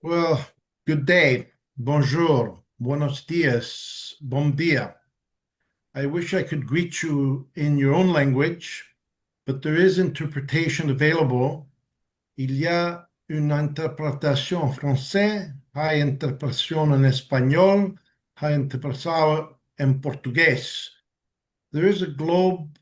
Well, good day, bonjour, buenos dias, bom dia. I wish I could greet you in your own language, but there is interpretation available. Il y a une interprétation en français, hay interpretación en español, hay interpretación en portugués. There is a globe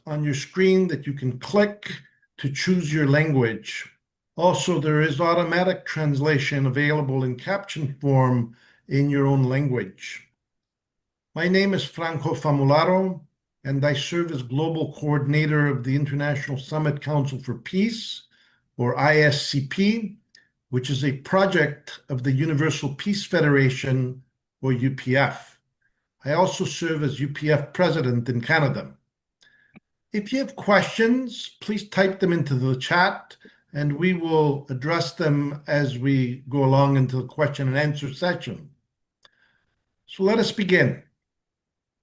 on your screen that you can click to choose your language. Also, there is automatic translation available in caption form in your own language. My name is Franco Famularo, and I serve as Global Coordinator of the International Summit Council for Peace, or ISCP, which is a project of the Universal Peace Federation, or UPF. I also serve as UPF President in Canada. If you have questions, please type them into the chat, and we will address them as we go along into the question and answer session. So let us begin.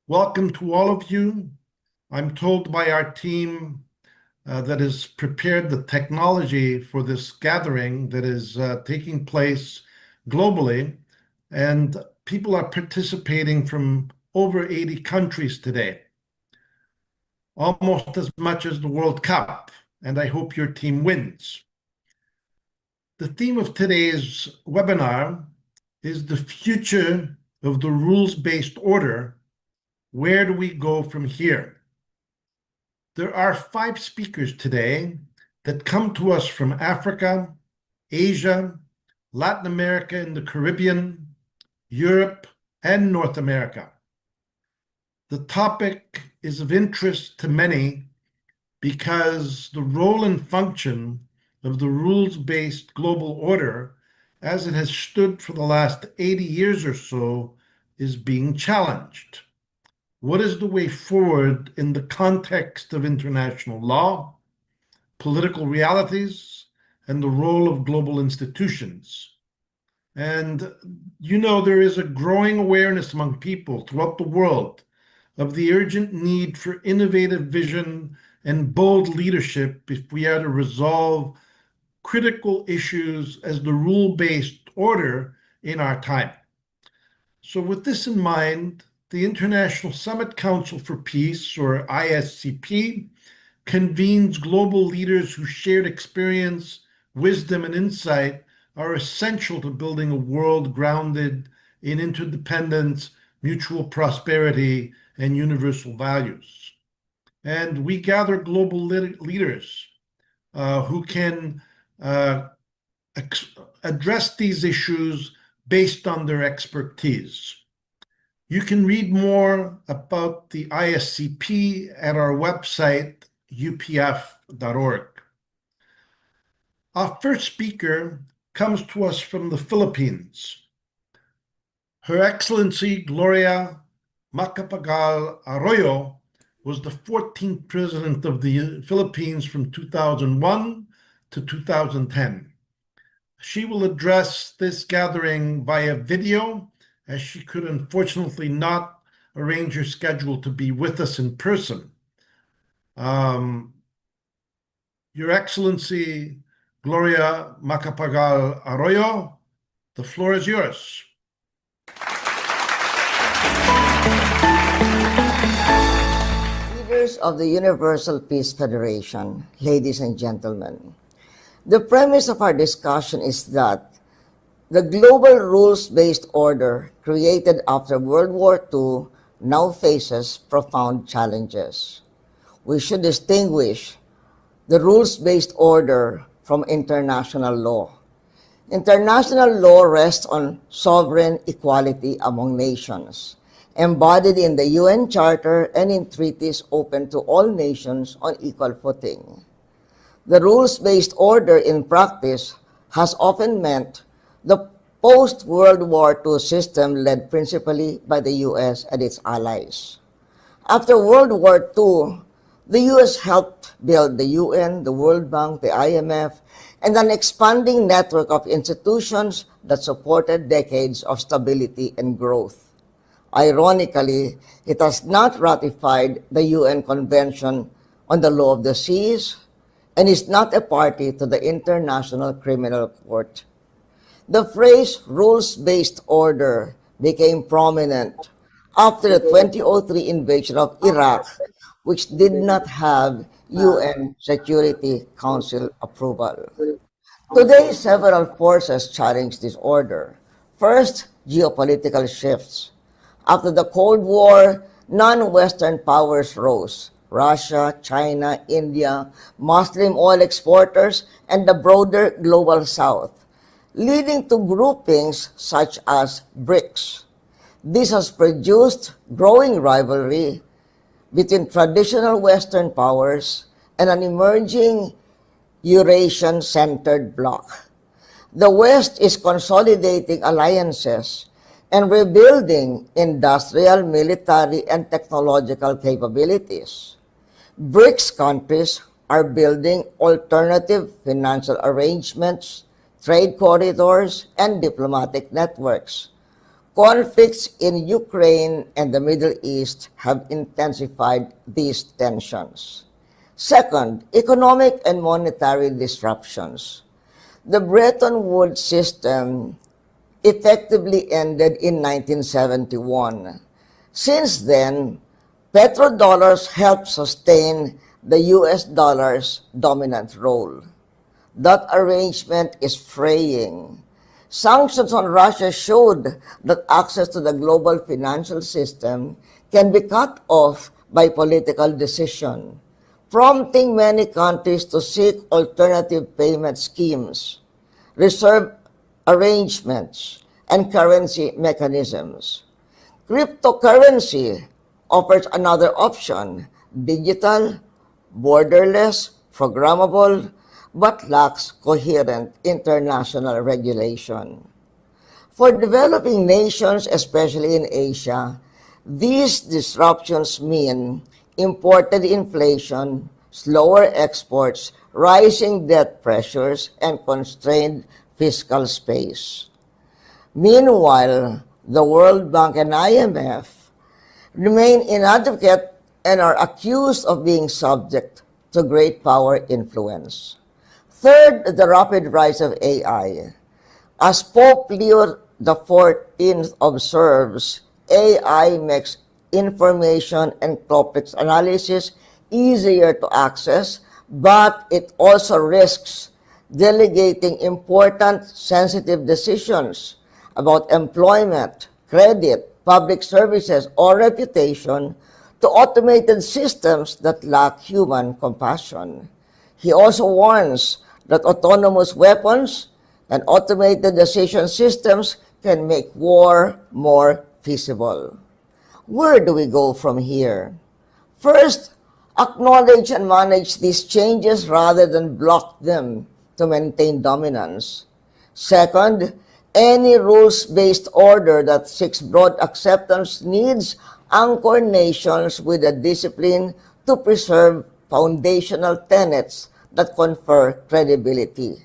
Welcome to all of you. I'm told by our team that has prepared the technology for this gathering that is taking place globally, and people are participating from over 80 countries today, almost as much as the World Cup, and I hope your team wins. The theme of today's webinar is the future of the rules-based order. Where do we go from here? There are 5 speakers today that come to us from Africa, Asia, Latin America and the Caribbean, Europe, and North America. The topic is of interest to many because the role and function of the rules-based global order, as it has stood for the last 80 years or so, is being challenged. What is the way forward in the context of international law, political realities, and the role of global institutions? And you know, there is a growing awareness among people throughout the world of the urgent need for innovative vision and bold leadership if we are to resolve critical issues as the rule-based order in our time. So with this in mind, the International Summit Council for Peace, or ISCP, convenes global leaders whose shared experience, wisdom, and insight are essential to building a world grounded in interdependence, mutual prosperity, and universal values. And we gather global leaders who can address these issues based on their expertise. You can read more about the ISCP at our website, upf.org. Our first speaker comes to us from the Philippines. Her Excellency Gloria Macapagal Arroyo was the 14th president of the Philippines from 2001 to 2010. She will address this gathering via video, as she could unfortunately not arrange her schedule to be with us in person. Your Excellency Gloria Macapagal Arroyo, the floor is yours. Leaders of the Universal Peace Federation, ladies and gentlemen, the premise of our discussion is that the global rules-based order created after World War II now faces profound challenges. We should distinguish the rules-based order from international law. International law rests on sovereign equality among nations, embodied in the UN Charter and in treaties open to all nations on equal footing. The rules-based order in practice has often meant the post-World War II system led principally by the US and its allies. After World War II, the US helped build the UN, the World Bank, the IMF, and an expanding network of institutions that supported decades of stability and growth. Ironically, it has not ratified the UN Convention on the Law of the Seas and is not a party to the International Criminal Court. The phrase rules-based order became prominent after the 2003 invasion of Iraq, which did not have UN Security Council approval. Today, several forces challenge this order. First, geopolitical shifts. After the Cold War, non-Western powers rose. Russia, China, India, Muslim oil exporters, and the broader global south, leading to groupings such as BRICS. This has produced growing rivalry between traditional Western powers and an emerging Eurasian-centered bloc. The West is consolidating alliances and rebuilding industrial, military, and technological capabilities. BRICS countries are building alternative financial arrangements, trade corridors, and diplomatic networks. Conflicts in Ukraine and the Middle East have intensified these tensions. Second, economic and monetary disruptions. The Bretton Woods system effectively ended in 1971. Since then, petrodollars helped sustain the US dollar's dominant role. That arrangement is fraying. Sanctions on Russia showed that access to the global financial system can be cut off by political decision, prompting many countries to seek alternative payment schemes, reserve arrangements, and currency mechanisms. Cryptocurrency offers another option, digital, borderless, programmable, but lacks coherent international regulation. For developing nations, especially in Asia, these disruptions mean imported inflation, slower exports, rising debt pressures, and constrained fiscal space. Meanwhile, the World Bank and IMF remain inadequate and are accused of being subject to great power influence. Third, the rapid rise of AI. As Pope Leo XIV observes, AI makes information and complex analysis easier to access, but it also risks delegating important, sensitive decisions about employment, credit, public services, or reputation to automated systems that lack human compassion. He also warns that autonomous weapons and automated decision systems can make war more feasible. Where do we go from here? First, acknowledge and manage these changes rather than block them to maintain dominance. Second, any rules-based order that seeks broad acceptance needs anchor nations with a discipline to preserve foundational tenets that confer credibility,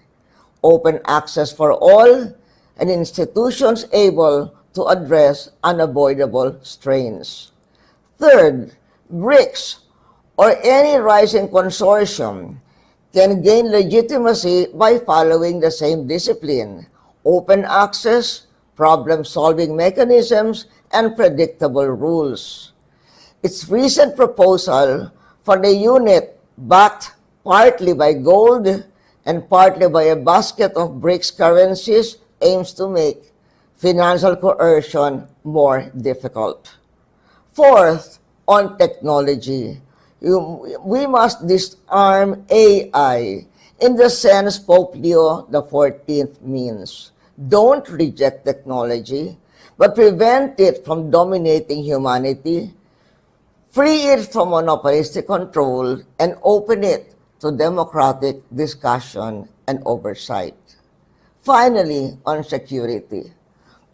open access for all, and institutions able to address unavoidable strains. Third, BRICS, or any rising consortium, can gain legitimacy by following the same discipline, open access, problem-solving mechanisms, and predictable rules. Its recent proposal for the unit, backed partly by gold and partly by a basket of BRICS currencies, aims to make financial coercion more difficult. Fourth, on technology, we must disarm AI in the sense Pope Leo XIV means. Don't reject technology, but prevent it from dominating humanity, free it from monopolistic control, and open it to democratic discussion and oversight. Finally, on security,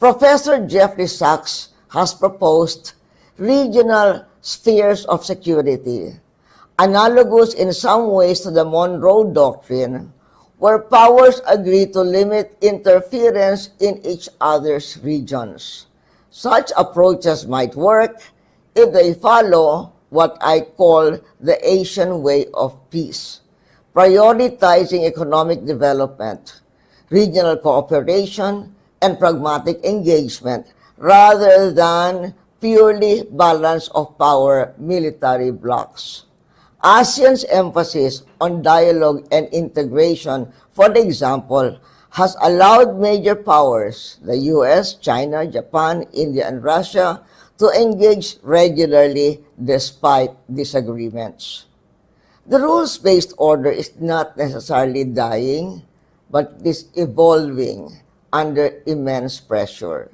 Professor Jeffrey Sachs has proposed regional spheres of security, analogous in some ways to the Monroe Doctrine, where powers agree to limit interference in each other's regions. Such approaches might work if they follow what I call the Asian way of peace, prioritizing economic development, regional cooperation, and pragmatic engagement rather than purely balance of power military blocs. ASEAN's emphasis on dialogue and integration, for example, has allowed major powers, the US, China, Japan, India, and Russia, to engage regularly despite disagreements. The rules-based order is not necessarily dying, but it is evolving under immense pressure.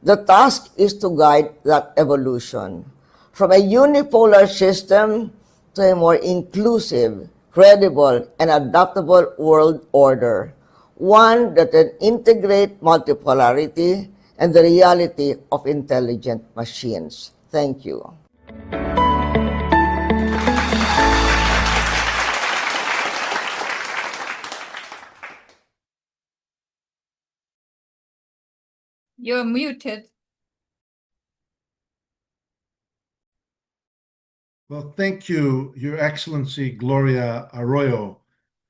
The task is to guide that evolution from a unipolar system to a more inclusive, credible, and adaptable world order, one that can integrate multipolarity and the reality of intelligent machines. Thank you. You're muted. Well, thank you, Your Excellency Gloria Arroyo.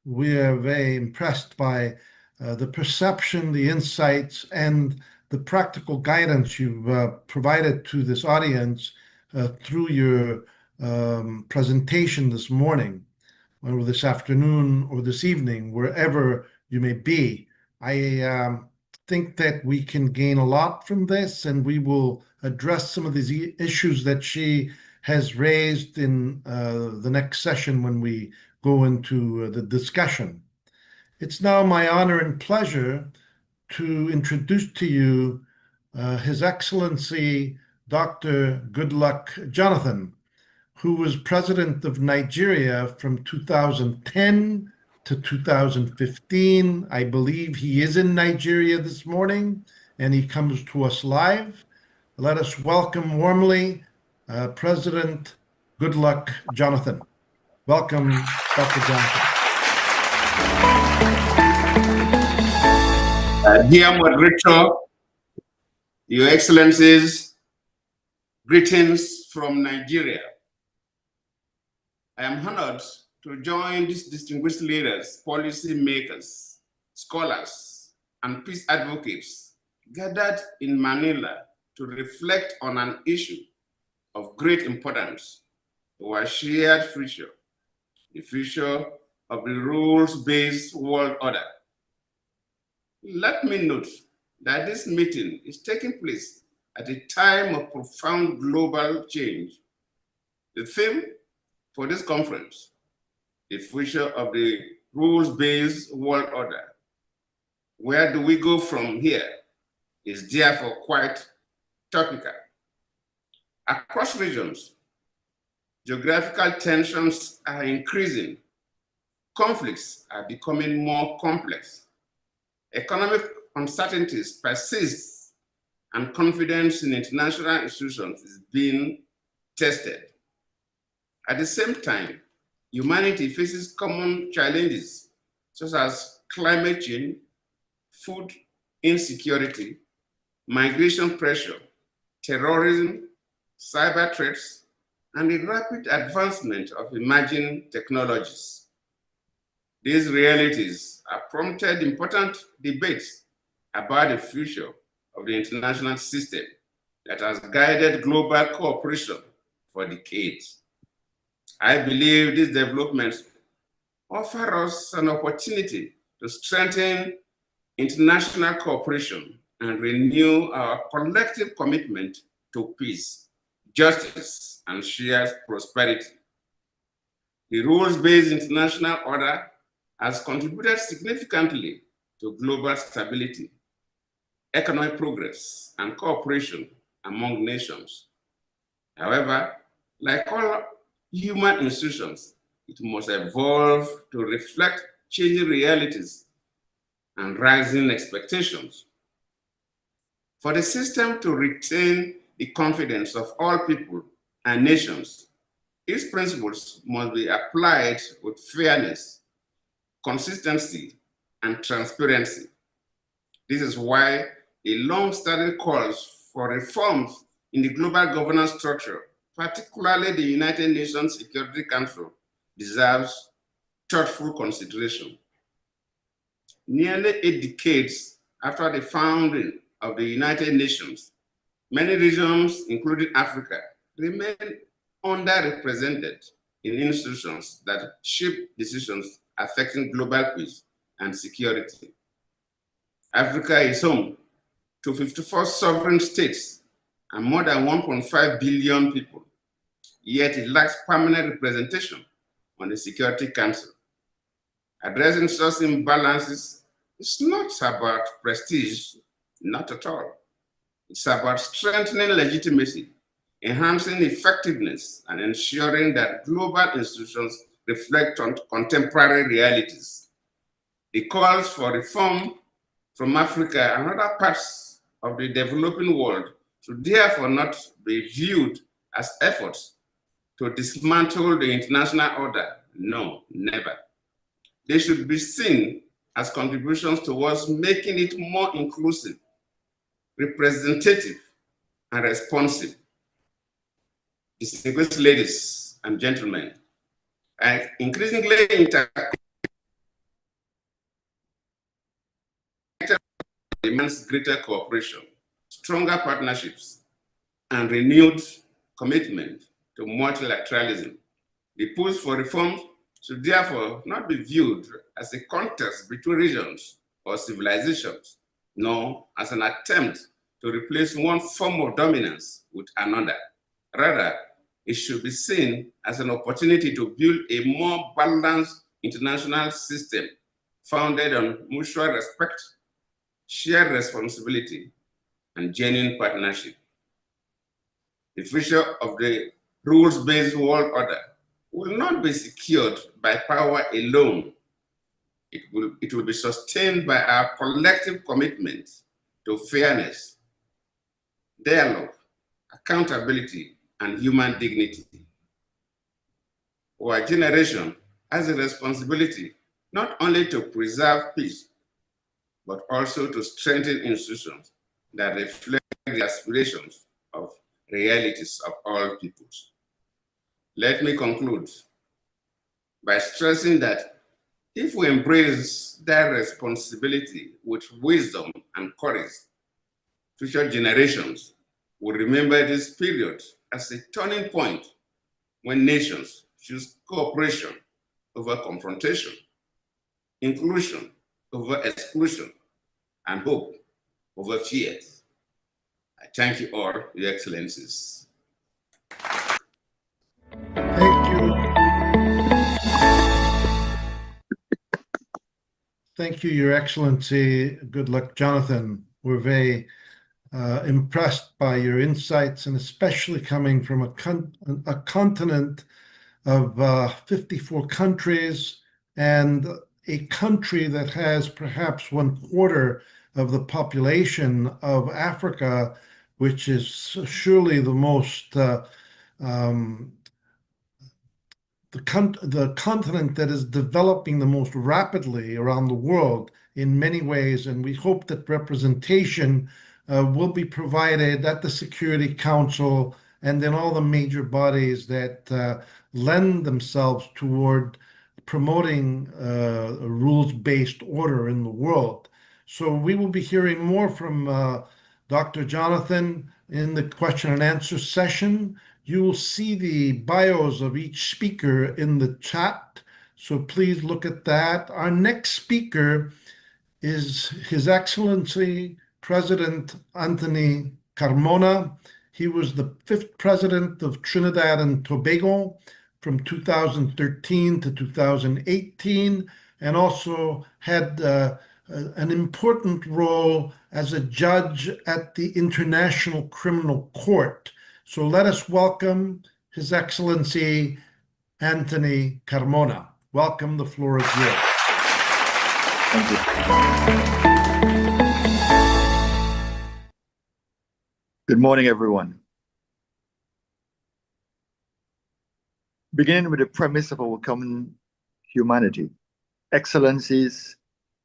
We are very impressed by the perception, the insights, and the practical guidance you've provided to this audience through your presentation this morning, or this afternoon, or this evening, wherever you may be. I think that we can gain a lot from this, and we will address some of these issues that she has raised in the next session when we go into the discussion. It's now my honor and pleasure to introduce to you His Excellency Dr. Goodluck Jonathan, who was president of Nigeria from 2010 to 2015. I believe he is in Nigeria this morning, and he comes to us live. Let us welcome warmly President Goodluck Jonathan. Welcome, Dr. Jonathan. Dear moderator, Your Excellencies, greetings from Nigeria. I am honored to join these distinguished leaders, policy makers, scholars, and peace advocates gathered in Manila to reflect on an issue of great importance to our shared future, the future of the rules-based world order. Let me note that this meeting is taking place at a time of profound global change. The theme for this conference, the future of the rules-based world order. Where do we go from here? Is therefore quite topical. Across regions, geographical tensions are increasing. Conflicts are becoming more complex. Economic uncertainties persist, and confidence in international institutions is being tested. At the same time, humanity faces common challenges such as climate change, food insecurity, migration pressure, terrorism, cyber threats, and the rapid advancement of emerging technologies. These realities have prompted important debates about the future of the international system that has guided global cooperation for decades. I believe these developments offer us an opportunity to strengthen international cooperation and renew our collective commitment to peace, justice, and shared prosperity. The rules-based international order has contributed significantly to global stability, economic progress, and cooperation among nations. However, like all human institutions, it must evolve to reflect changing realities and rising expectations. For the system to retain the confidence of all people and nations, its principles must be applied with fairness, consistency, and transparency. This is why a long-standing calls for reforms in the global governance structure, particularly the United Nations Security Council, deserves thoughtful consideration. Nearly 8 decades after the founding of the United Nations, many regions, including Africa, remain underrepresented in institutions that shape decisions affecting global peace and security. Africa is home to 54 sovereign states and more than 1.5 billion people, yet it lacks permanent representation on the Security Council. Addressing such imbalances is not about prestige, not at all. It's about strengthening legitimacy, enhancing effectiveness, and ensuring that global institutions reflect on contemporary realities. The calls for reform from Africa and other parts of the developing world should therefore not be viewed as efforts to dismantle the international order. No, never. They should be seen as contributions towards making it more inclusive, representative, and responsive. Distinguished ladies and gentlemen, and increasingly demands greater cooperation, stronger partnerships, and renewed commitment to multilateralism. The push for reform should therefore not be viewed as a contest between regions or civilizations, nor as an attempt to replace one form of dominance with another. Rather, it should be seen as an opportunity to build a more balanced international system founded on mutual respect, shared responsibility, and genuine partnership. The future of the rules-based world order will not be secured by power alone. It will be sustained by our collective commitment to fairness, dialogue, accountability, and human dignity. Our generation has a responsibility not only to preserve peace, but also to strengthen institutions that reflect the aspirations of realities of all peoples. Let me conclude by stressing that if we embrace that responsibility with wisdom and courage, future generations will remember this period as a turning point when nations choose cooperation over confrontation, inclusion over exclusion, and hope over fear. I thank you all, Your Excellencies. Thank you. Thank you, Your Excellency. Good luck, Jonathan. We're very impressed by your insights, and especially coming from a continent of 54 countries and a country that has perhaps 1/4 of the population of Africa, which is surely the most the continent that is developing the most rapidly around the world in many ways. And we hope that representation will be provided at the Security Council and in all the major bodies that lend themselves toward promoting a rules-based order in the world. So we will be hearing more from Dr. Jonathan in the question and answer session. You will see the bios of each speaker in the chat, so please look at that. Our next speaker is His Excellency President Anthony Carmona. He was the 5th president of Trinidad and Tobago from 2013 to 2018, and also had an important role as a judge at the International Criminal Court. So let us welcome His Excellency Anthony Carmona. Welcome, the floor is yours. Thank you. Good morning, everyone. Beginning with the premise of our common humanity. Excellencies,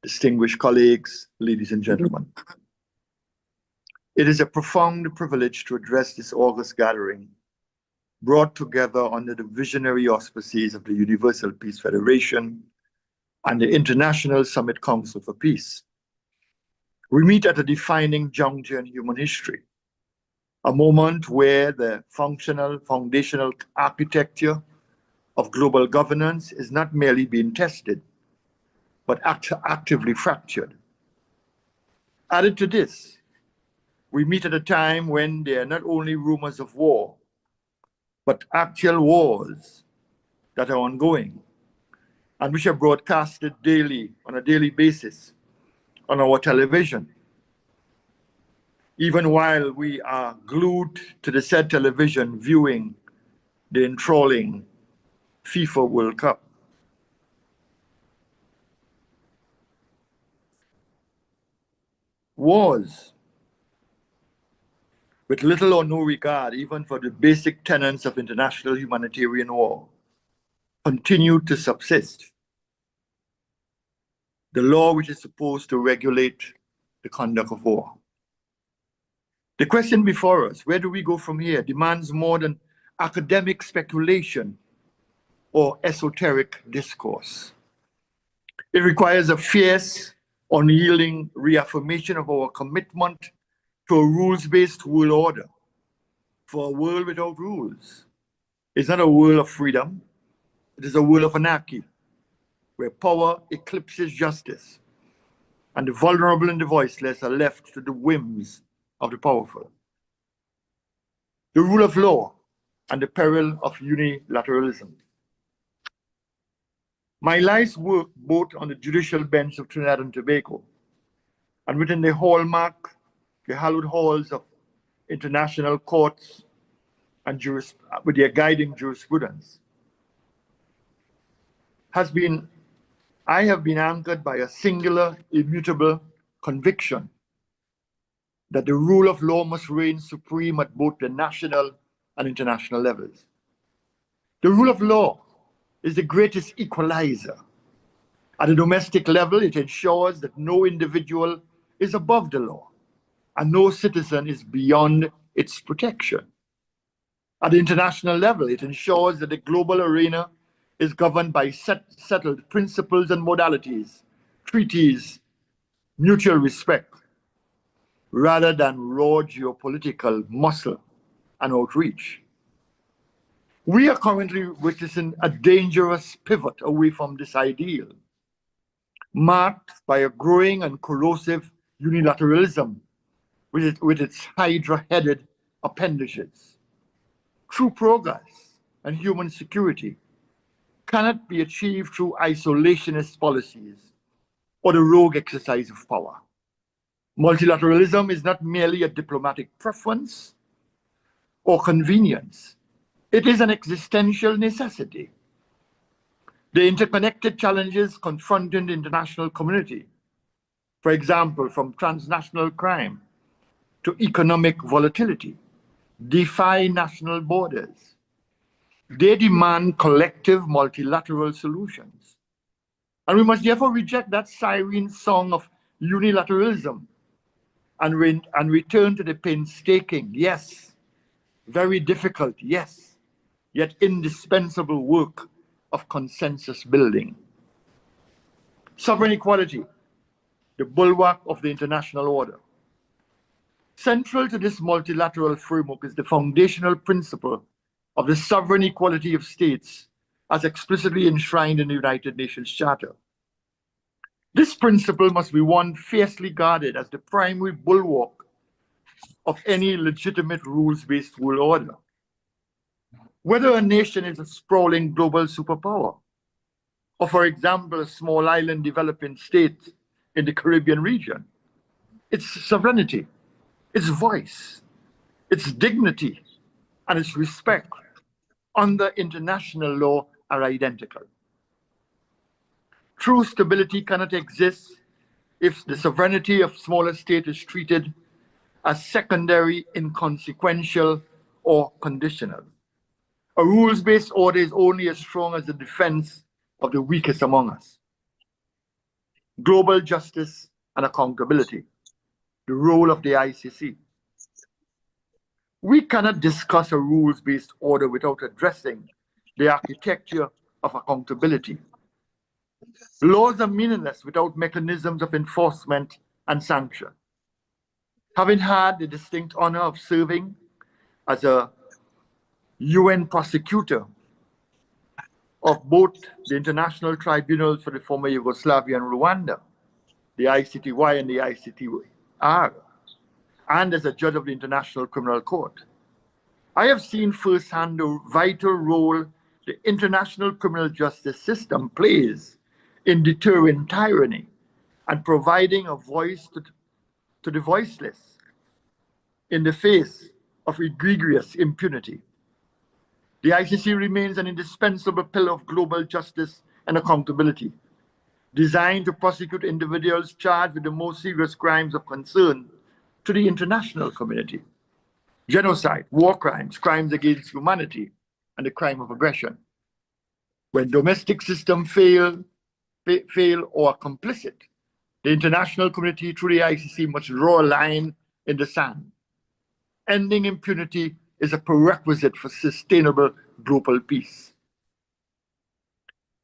distinguished colleagues, ladies and gentlemen. It is a profound privilege to address this august gathering, brought together under the visionary auspices of the Universal Peace Federation and the International Summit Council for Peace. We meet at a defining juncture in human history, a moment where the functional, foundational architecture of global governance is not merely being tested, but actively fractured. Added to this, we meet at a time when there are not only rumors of war, but actual wars that are ongoing and which are broadcasted daily, on a daily basis, on our television. Even while we are glued to the said television viewing the enthralling FIFA World Cup. Wars, with little or no regard even for the basic tenets of international humanitarian law, continue to subsist. The law which is supposed to regulate the conduct of war. The question before us, where do we go from here, demands more than academic speculation or esoteric discourse. It requires a fierce, unyielding reaffirmation of our commitment to a rules-based world order. For a world without rules is not a world of freedom, it is a world of anarchy, where power eclipses justice, and the vulnerable and the voiceless are left to the whims of the powerful. The rule of law and the peril of unilateralism. My life's work both on the judicial bench of Trinidad and Tobago and within the hallmark, the hallowed halls of international courts and with their guiding jurisprudence I have been anchored by a singular, immutable conviction that the rule of law must reign supreme at both the national and international levels. The rule of law is the greatest equalizer. At a domestic level, it ensures that no individual is above the law and no citizen is beyond its protection. At the international level, it ensures that the global arena is governed by settled principles and modalities, treaties, mutual respect, rather than raw geopolitical muscle and outreach. We are currently witnessing a dangerous pivot away from this ideal, marked by a growing and corrosive unilateralism with its hydra-headed appendages. True progress and human security cannot be achieved through isolationist policies or the rogue exercise of power. Multilateralism is not merely a diplomatic preference or convenience. It is an existential necessity. The interconnected challenges confronting the international community, for example, from transnational crime to economic volatility, defy national borders. They demand collective multilateral solutions. And we must therefore reject that siren song of unilateralism and return to the painstaking, yes, very difficult, yes, yet indispensable work of consensus building. Sovereign equality, the bulwark of the international order. Central to this multilateral framework is the foundational principle of the sovereign equality of states as explicitly enshrined in the United Nations Charter. This principle must be one fiercely guarded as the primary bulwark of any legitimate rules-based world order. Whether a nation is a sprawling global superpower, or for example, a small island developing state in the Caribbean region, its sovereignty, its voice, its dignity, and its respect under international law are identical. True stability cannot exist if the sovereignty of smaller states is treated as secondary, inconsequential, or conditional. A rules-based order is only as strong as the defense of the weakest among us. Global justice and accountability, the role of the ICC. We cannot discuss a rules-based order without addressing the architecture of accountability. Laws are meaningless without mechanisms of enforcement and sanction. Having had the distinct honor of serving as a UN prosecutor of both the International Tribunals for the former Yugoslavia and Rwanda, the ICTY and the ICTR, and as a judge of the International Criminal Court, I have seen firsthand the vital role the international criminal justice system plays in deterring tyranny and providing a voice to the voiceless in the face of egregious impunity. The ICC remains an indispensable pillar of global justice and accountability, designed to prosecute individuals charged with the most serious crimes of concern to the international community: genocide, war crimes, crimes against humanity, and the crime of aggression. When domestic systems fail or are complicit, the international community through the ICC must draw a line in the sand. Ending impunity is a prerequisite for sustainable global peace.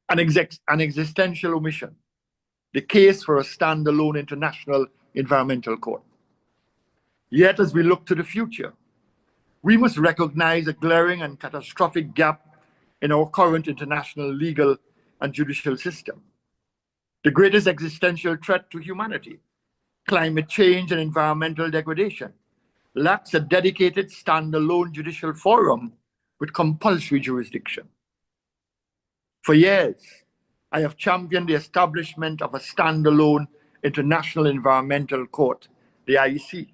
An existential omission: the case for a standalone international environmental court. Yet, as we look to the future, we must recognize a glaring and catastrophic gap in our current international legal and judicial system. The greatest existential threat to humanity, climate change and environmental degradation, lacks a dedicated standalone judicial forum with compulsory jurisdiction. For years, I have championed the establishment of a standalone international environmental court, the IEC.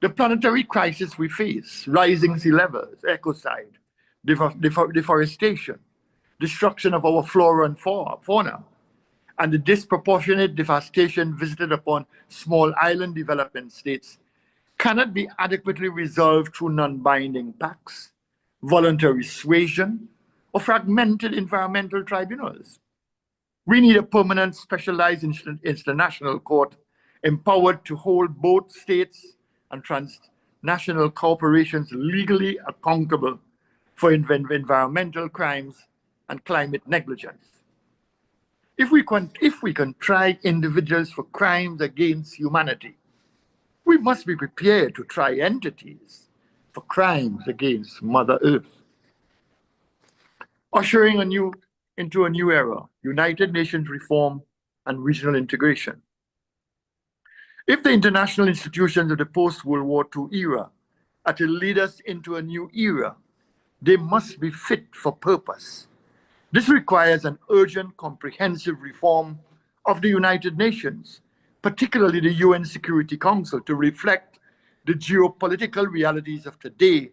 The planetary crisis we face, rising sea levels, ecocide, deforestation, destruction of our flora and fauna, and the disproportionate devastation visited upon small island development states cannot be adequately resolved through non-binding pacts, voluntary suasion, or fragmented environmental tribunals. We need a permanent specialized international court empowered to hold both states and transnational corporations legally accountable for environmental crimes and climate negligence. If we can try individuals for crimes against humanity, we must be prepared to try entities for crimes against Mother Earth. Ushering into a new era, United Nations reform and regional integration. If the international institutions of the post-World War II era are to lead us into a new era, they must be fit for purpose. This requires an urgent, comprehensive reform of the United Nations, particularly the UN Security Council, to reflect the geopolitical realities of today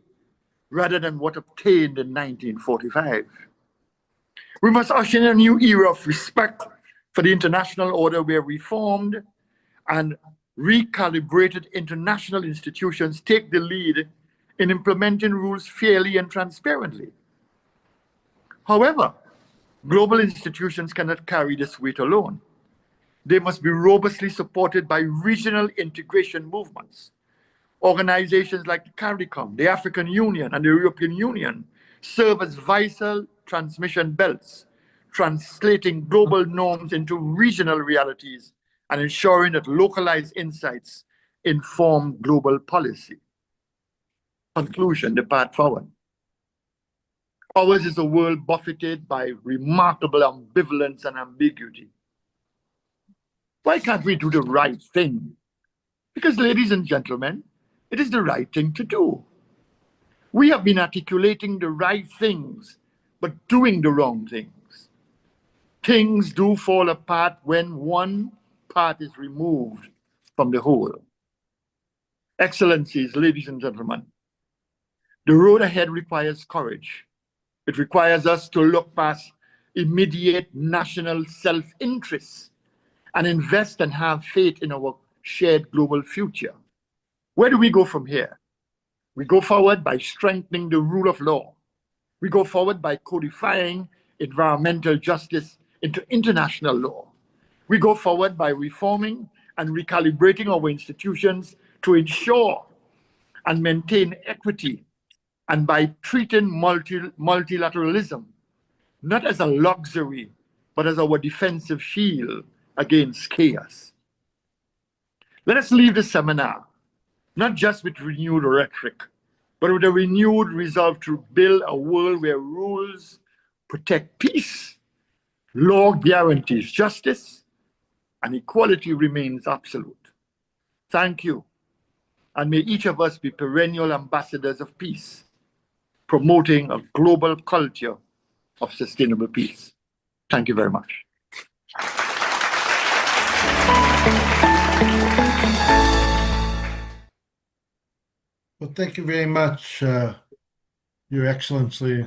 rather than what obtained in 1945. We must usher in a new era of respect for the international order where reformed and recalibrated international institutions take the lead in implementing rules fairly and transparently. However, global institutions cannot carry this weight alone. They must be robustly supported by regional integration movements. Organizations like the CARICOM, the African Union, and the European Union serve as vital transmission belts, translating global norms into regional realities and ensuring that localized insights inform global policy. Conclusion, the path forward. Ours is a world buffeted by remarkable ambivalence and ambiguity. Why can't we do the right thing? Because, ladies and gentlemen, it is the right thing to do. We have been articulating the right things, but doing the wrong things. Things do fall apart when one part is removed from the whole. Excellencies, ladies and gentlemen, the road ahead requires courage. It requires us to look past immediate national self-interest and invest and have faith in our shared global future. Where do we go from here? We go forward by strengthening the rule of law. We go forward by codifying environmental justice into international law. We go forward by reforming and recalibrating our institutions to ensure and maintain equity, and by treating multilateralism not as a luxury, but as our defensive shield against chaos. Let us leave the seminar not just with renewed rhetoric, but with a renewed resolve to build a world where rules protect peace, law guarantees justice, and equality remains absolute. Thank you, and may each of us be perennial ambassadors of peace, promoting a global culture of sustainable peace. Thank you very much. Well, thank you very much, Your Excellency,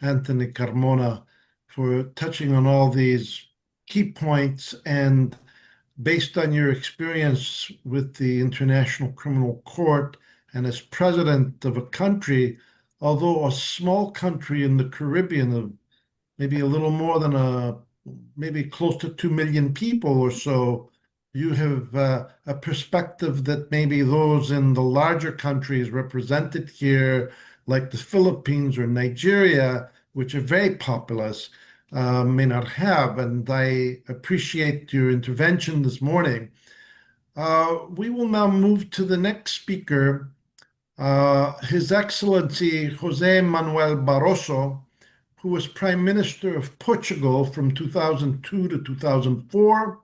Anthony Carmona, for touching on all these key points. And based on your experience with the International Criminal Court and as president of a country, although a small country in the Caribbean of maybe a little more than maybe close to 2 million people or so, you have a perspective that maybe those in the larger countries represented here, like the Philippines or Nigeria, which are very populous, may not have. And I appreciate your intervention this morning. We will now move to the next speaker, His Excellency José Manuel Barroso, who was Prime Minister of Portugal from 2002 to 2004.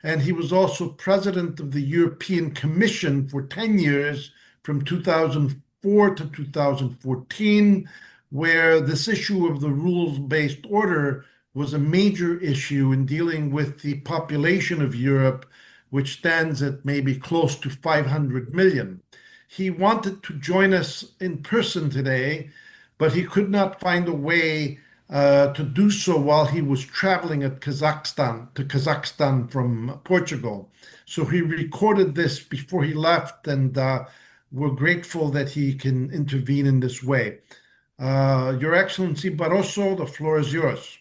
And he was also president of the European Commission for 10 years, from 2004 to 2014, where this issue of the rules-based order was a major issue in dealing with the population of Europe, which stands at maybe close to 500 million. He wanted to join us in person today, but he could not find a way to do so while he was traveling to Kazakhstan from Portugal. So he recorded this before he left, and we're grateful that he can intervene in this way. Your Excellency Barroso, the floor is yours.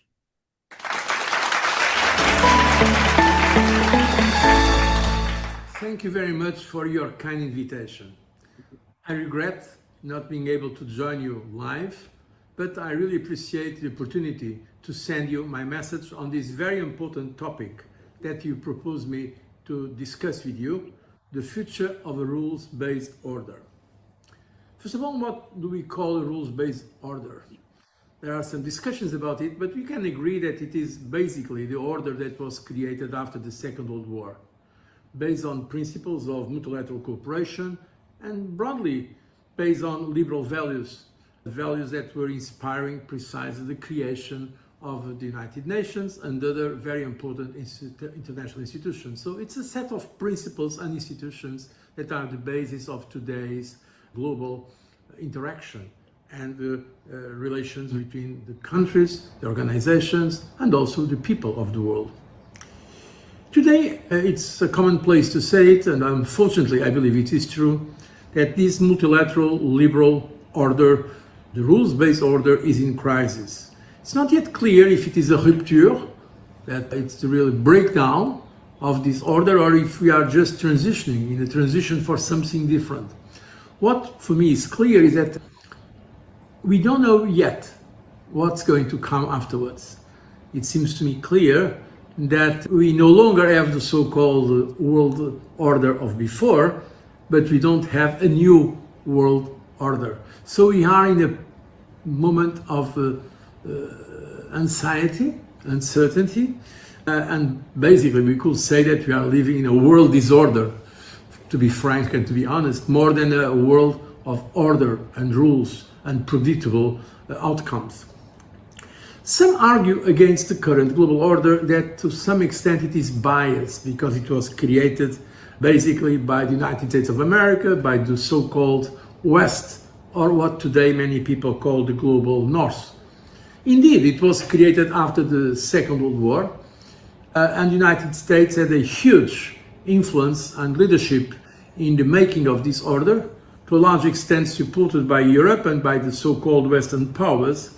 Thank you very much for your kind invitation. I regret not being able to join you live, but I really appreciate the opportunity to send you my message on this very important topic that you propose me to discuss with you, the future of a rules-based order. First of all, what do we call a rules-based order? There are some discussions about it, but we can agree that it is basically the order that was created after the Second World War, based on principles of multilateral cooperation and broadly based on liberal values that were inspiring precisely the creation of the United Nations and other very important international institutions. So it's a set of principles and institutions that are the basis of today's global interaction and the relations between the countries, the organizations, and also the people of the world. Today, it's a commonplace to say it, and unfortunately, I believe it is true, that this multilateral liberal order, the rules-based order, is in crisis. It's not yet clear if it is a rupture, that it's the real breakdown of this order, or if we are just transitioning, in a transition for something different. What for me is clear is that we don't know yet what's going to come afterwards. It seems to me clear that we no longer have the so-called world order of before, but we don't have a new world order. So we are in a moment of anxiety, uncertainty, and basically we could say that we are living in a world disorder, to be frank and to be honest, more than a world of order and rules and predictable outcomes. Some argue against the current global order that to some extent it is biased because it was created basically by the United States of America, by the so-called West, or what today many people call the global North. Indeed, it was created after the Second World War, and the United States had a huge influence and leadership in the making of this order, to a large extent supported by Europe and by the so-called Western powers,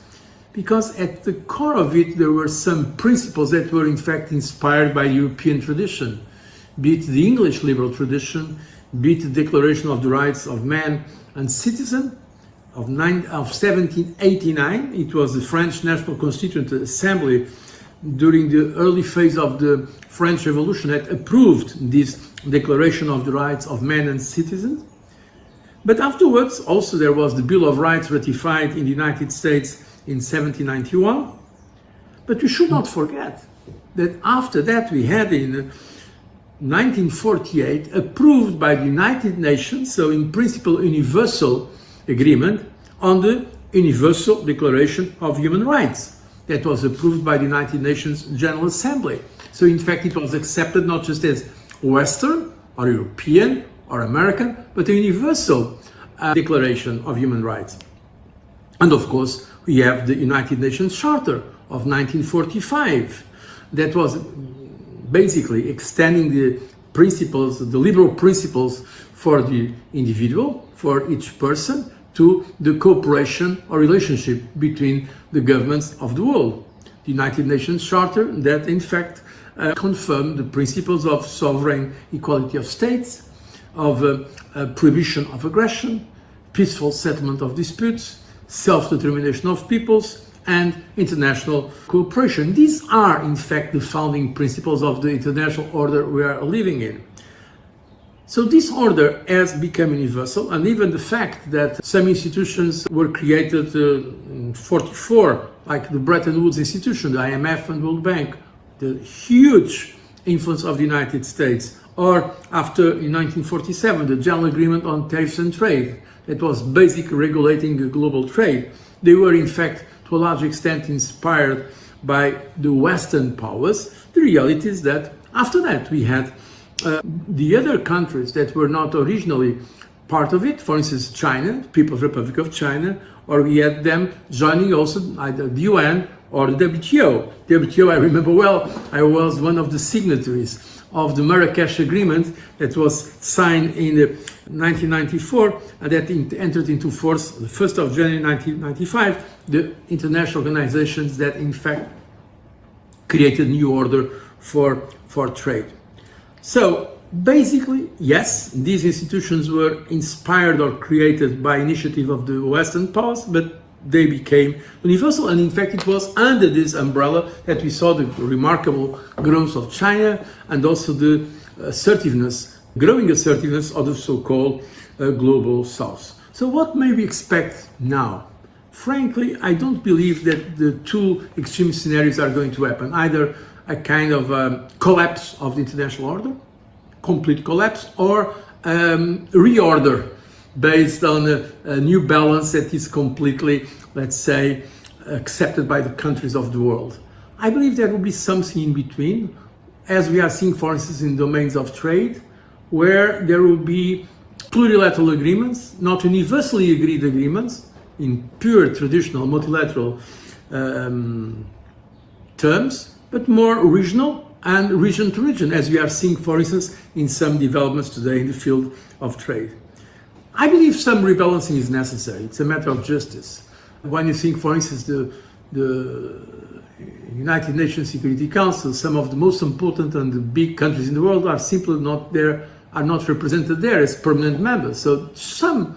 because at the core of it there were some principles that were in fact inspired by European tradition, be it the English liberal tradition, be it the Declaration of the Rights of Man and Citizen of 1789. It was the French National Constituent Assembly during the early phase of the French Revolution, had approved this Declaration of the Rights of Men and Citizens. But afterwards, also there was the Bill of Rights ratified in the United States in 1791. But we should not forget that after that we had in 1948 approved by the United Nations, so in principle universal agreement on the Universal Declaration of Human Rights that was approved by the United Nations General Assembly. So in fact it was accepted not just as Western or European or American, but a universal Declaration of Human Rights. And of course we have the United Nations Charter of 1945 that was basically extending the principles, the liberal principles for the individual, for each person, to the cooperation or relationship between the governments of the world. The United Nations Charter that in fact confirmed the principles of sovereign equality of states, of prohibition of aggression, peaceful settlement of disputes, self-determination of peoples, and international cooperation. These are, in fact, the founding principles of the international order we are living in. So this order has become universal, and even the fact that some institutions were created in 1944, like the Bretton Woods Institution, the IMF and World Bank, the huge influence of the United States, or after in 1947, the General Agreement on Tariffs and Trade, that was basically regulating the global trade. They were, in fact, to a large extent inspired by the Western powers. The reality is that after that we had the other countries that were not originally part of it, for instance China, People's Republic of China, or we had them joining also either the UN or the WTO. The WTO, I remember well, I was one of the signatories of the Marrakesh Agreement that was signed in 1994 and that entered into force the 1st of January 1995, the international organizations that in fact created a new order for trade. So basically, yes, these institutions were inspired or created by initiative of the Western powers, but they became universal, and in fact it was under this umbrella that we saw the remarkable growth of China and also the growing assertiveness of the so-called global south. So what may we expect now? Frankly, I don't believe that the two extreme scenarios are going to happen, either a kind of collapse of the international order, complete collapse, or reorder based on a new balance that is completely, let's say, accepted by the countries of the world. I believe there will be something in between, as we are seeing, for instance, in domains of trade, where there will be plurilateral agreements, not universally agreed agreements, in pure traditional multilateral terms, but more regional and region to region, as we are seeing, for instance, in some developments today in the field of trade. I believe some rebalancing is necessary. It's a matter of justice. When you think, for instance, the United Nations Security Council, some of the most important and the big countries in the world are simply not there, are not represented there as permanent members. So some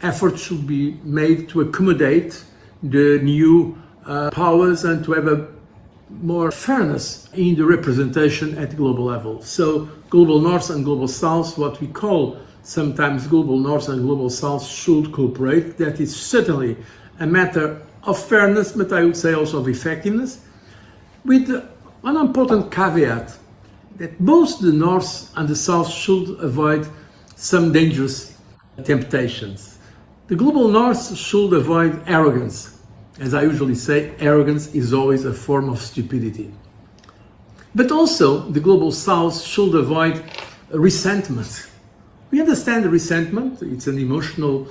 effort should be made to accommodate the new powers and to have a more fairness in the representation at global level. So global north and global south, what we call sometimes global north and global south, should cooperate. That is certainly a matter of fairness, but I would say also of effectiveness, with one important caveat that both the north and the south should avoid some dangerous temptations. The global north should avoid arrogance. As I usually say, arrogance is always a form of stupidity. But also, the global south should avoid resentment. We understand resentment, it's an emotional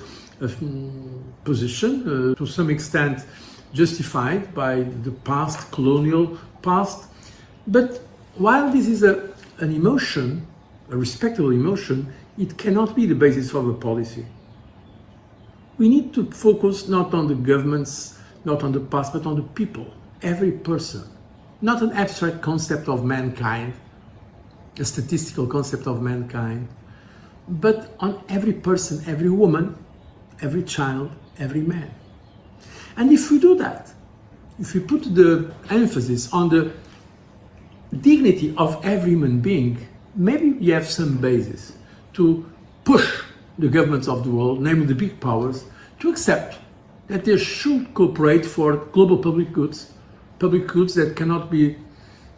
position, to some extent justified by the past, colonial past. But while this is an emotion, a respectable emotion, it cannot be the basis of a policy. We need to focus not on the governments, not on the past, but on the people, every person. Not an abstract concept of mankind, a statistical concept of mankind, but on every person, every woman, every child, every man. And if we do that, if we put the emphasis on the dignity of every human being, maybe we have some basis to push the governments of the world, namely the big powers, to accept that they should cooperate for global public goods that cannot be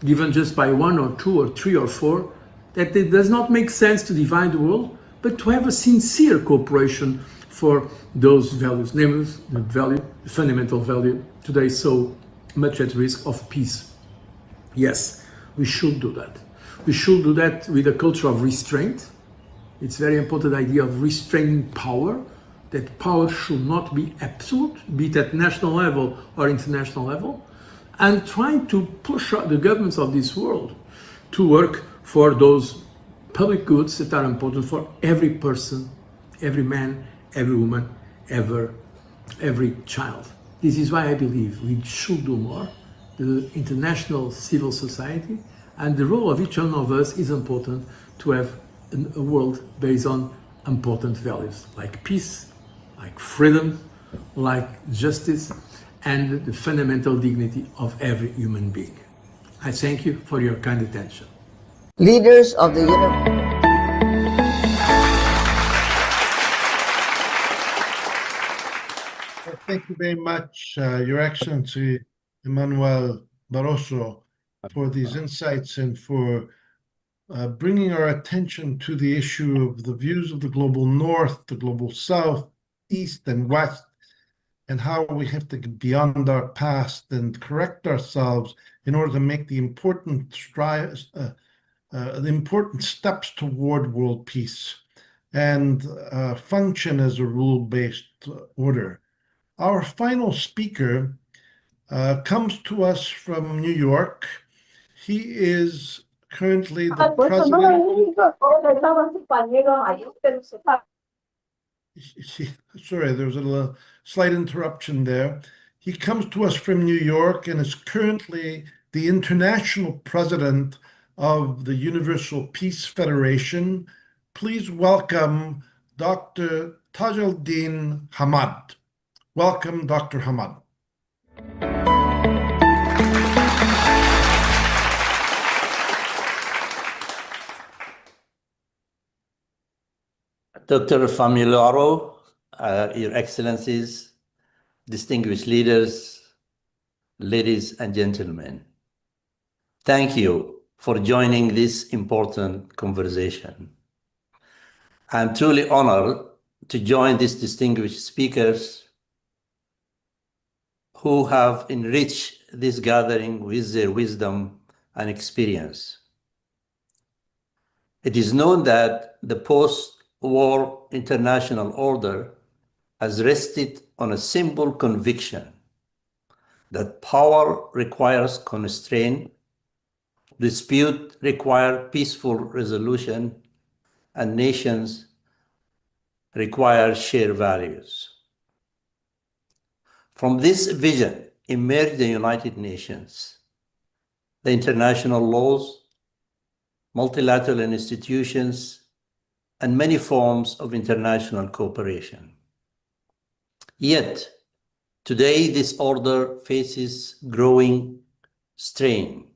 given just by one or two or three or four, that it does not make sense to divide the world, but to have a sincere cooperation for those values, namely the fundamental value today so much at risk of peace. Yes, we should do that. We should do that with a culture of restraint. It's a very important idea of restraining power, that power should not be absolute, be it at national level or international level, and trying to push the governments of this world to work for those public goods that are important for every person, every man, every woman, every child. This is why I believe we should do more. The international civil society and the role of each one of us is important to have a world based on important values like peace, like freedom, like justice, and the fundamental dignity of every human being. I thank you for your kind attention. Leaders of the universe. Thank you very much, Your Excellency Emmanuel Barroso, for these insights and for bringing our attention to the issue of the views of the global north, the global south, east, and west, and how we have to get beyond our past and correct ourselves in order to make the important steps toward world peace and function as a rule-based order. Our final speaker comes to us from New York. He is currently the president. Sorry, there was a slight interruption there. He comes to us from New York and is currently the international president of the Universal Peace Federation. Please welcome Dr. Tajuddin Hamad. Welcome, Dr. Hamad. Dr. Famularo, Your Excellencies, distinguished leaders, ladies and gentlemen, thank you for joining this important conversation. I'm truly honored to join these distinguished speakers who have enriched this gathering with their wisdom and experience. It is known that the post-war international order has rested on a simple conviction that power requires constraint, dispute require peaceful resolution, and nations require shared values. From this vision emerged the United Nations, the international laws, multilateral institutions, and many forms of international cooperation. Yet, today this order faces growing strain.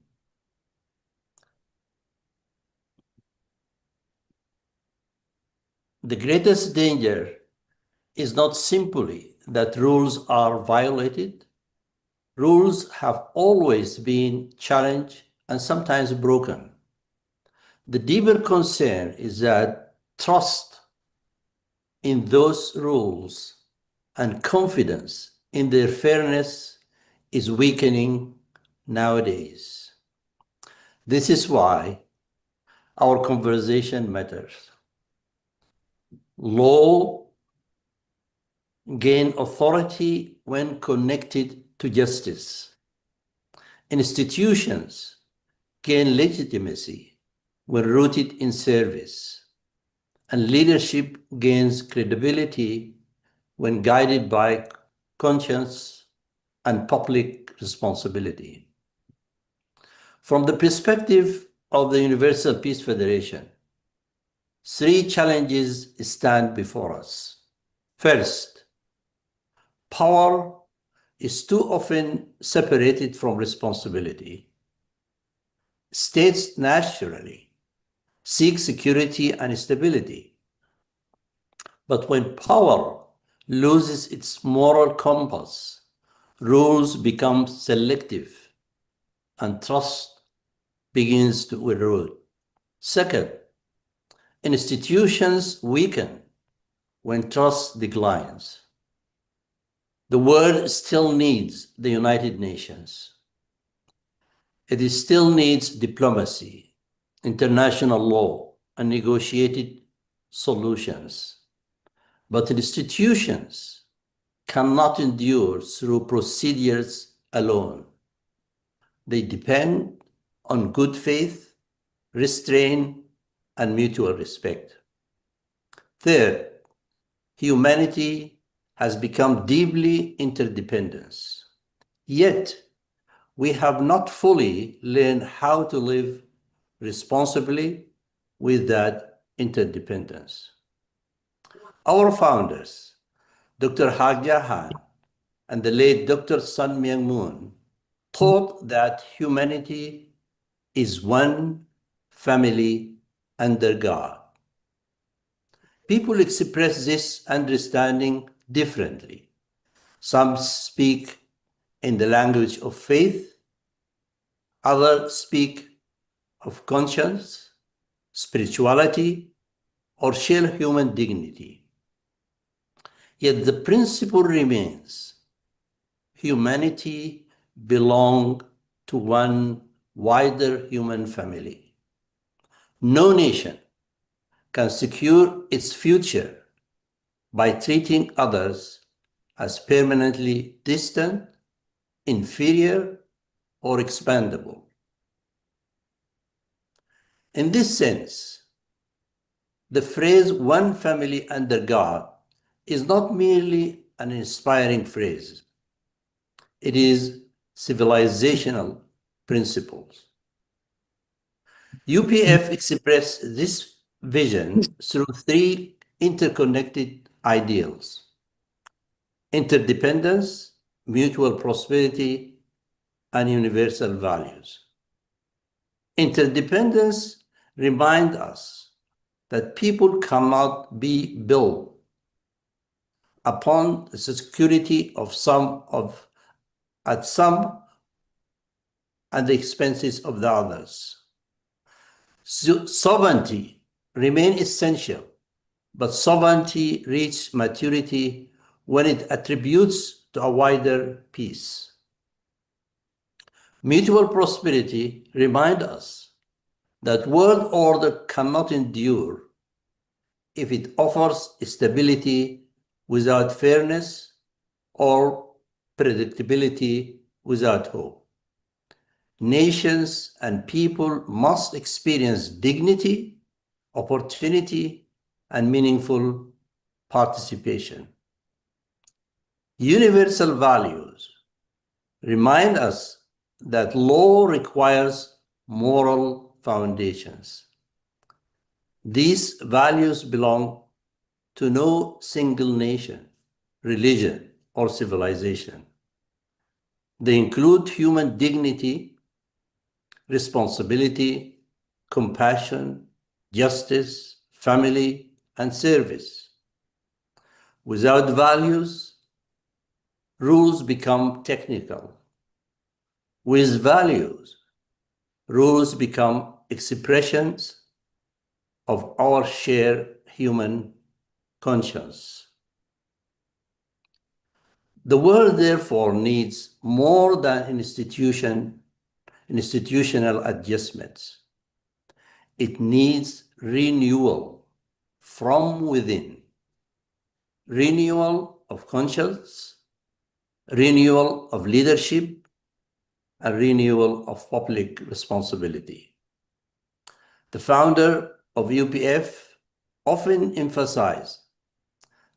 The greatest danger is not simply that rules are violated. Rules have always been challenged and sometimes broken. The deeper concern is that trust in those rules and confidence in their fairness is weakening nowadays. This is why our conversation matters. Law gain authority when connected to justice. Institutions gain legitimacy when rooted in service. And leadership gains credibility when guided by conscience and public responsibility. From the perspective of the Universal Peace Federation, three challenges stand before us. First, power is too often separated from responsibility. States naturally seek security and stability. But when power loses its moral compass, rules become selective and trust begins to erode. Second, institutions weaken when trust declines. The world still needs the United Nations. It still needs diplomacy, international law, and negotiated solutions. But institutions cannot endure through procedures alone. They depend on good faith, restraint, and mutual respect. Third, humanity has become deeply interdependent. Yet, we have not fully learned how to live responsibly with that interdependence. Our founders, Dr. Haq Jahan and the late Dr. Sun Myung Moon, taught that humanity is one family under God. People express this understanding differently. Some speak in the language of faith, others speak of conscience, spirituality, or sheer human dignity. Yet the principle remains: humanity belongs to one wider human family. No nation can secure its future by treating others as permanently distant, inferior, or expendable. In this sense, the phrase "one family under God" is not merely an inspiring phrase. It is civilizational principles. UPF expressed this vision through three interconnected ideals: interdependence, mutual prosperity, and universal values. Interdependence reminds us that people cannot be built upon the security of some at the expenses of the others. Sovereignty remains essential, but sovereignty reaches maturity when it attributes to a wider peace. Mutual prosperity reminds us that world order cannot endure if it offers stability without fairness or predictability without hope. Nations and people must experience dignity, opportunity, and meaningful participation. Universal values remind us that law requires moral foundations. These values belong to no single nation, religion, or civilization. They include human dignity, responsibility, compassion, justice, family, and service. Without values, rules become technical. With values, rules become expressions of our shared human conscience. The world, therefore, needs more than institutional adjustments. It needs renewal from within, renewal of conscience, renewal of leadership, and renewal of public responsibility. The founder of UPF often emphasized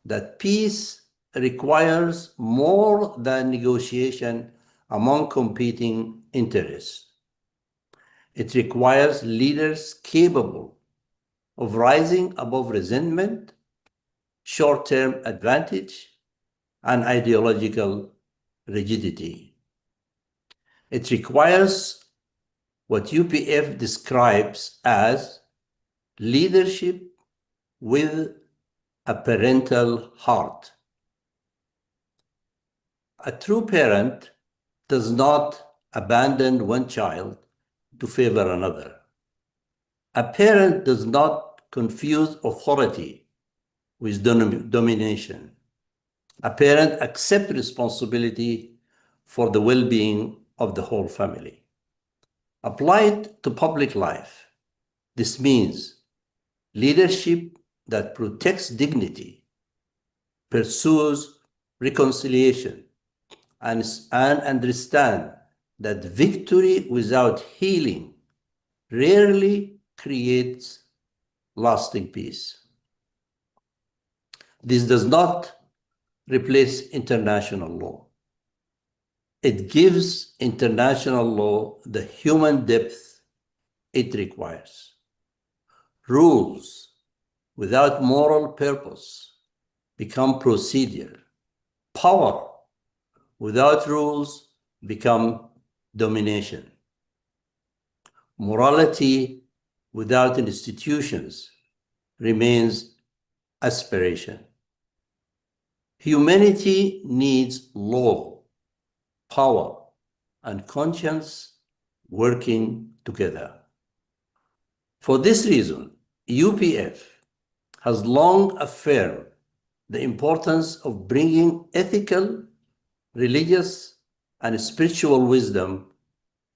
that peace requires more than negotiation among competing interests. It requires leaders capable of rising above resentment, short-term advantage, and ideological rigidity. It requires what UPF describes as leadership with a parental heart. A true parent does not abandon one child to favor another. A parent does not confuse authority with domination. A parent accepts responsibility for the well-being of the whole family. Applied to public life, this means leadership that protects dignity, pursues reconciliation, and understand that victory without healing rarely creates lasting peace. This does not replace international law. It gives international law the human depth it requires. Rules without moral purpose become procedure. Power without rules become domination. Morality without institutions remains aspiration. Humanity needs law, power, and conscience working together. For this reason, UPF has long affirmed the importance of bringing ethical, religious, and spiritual wisdom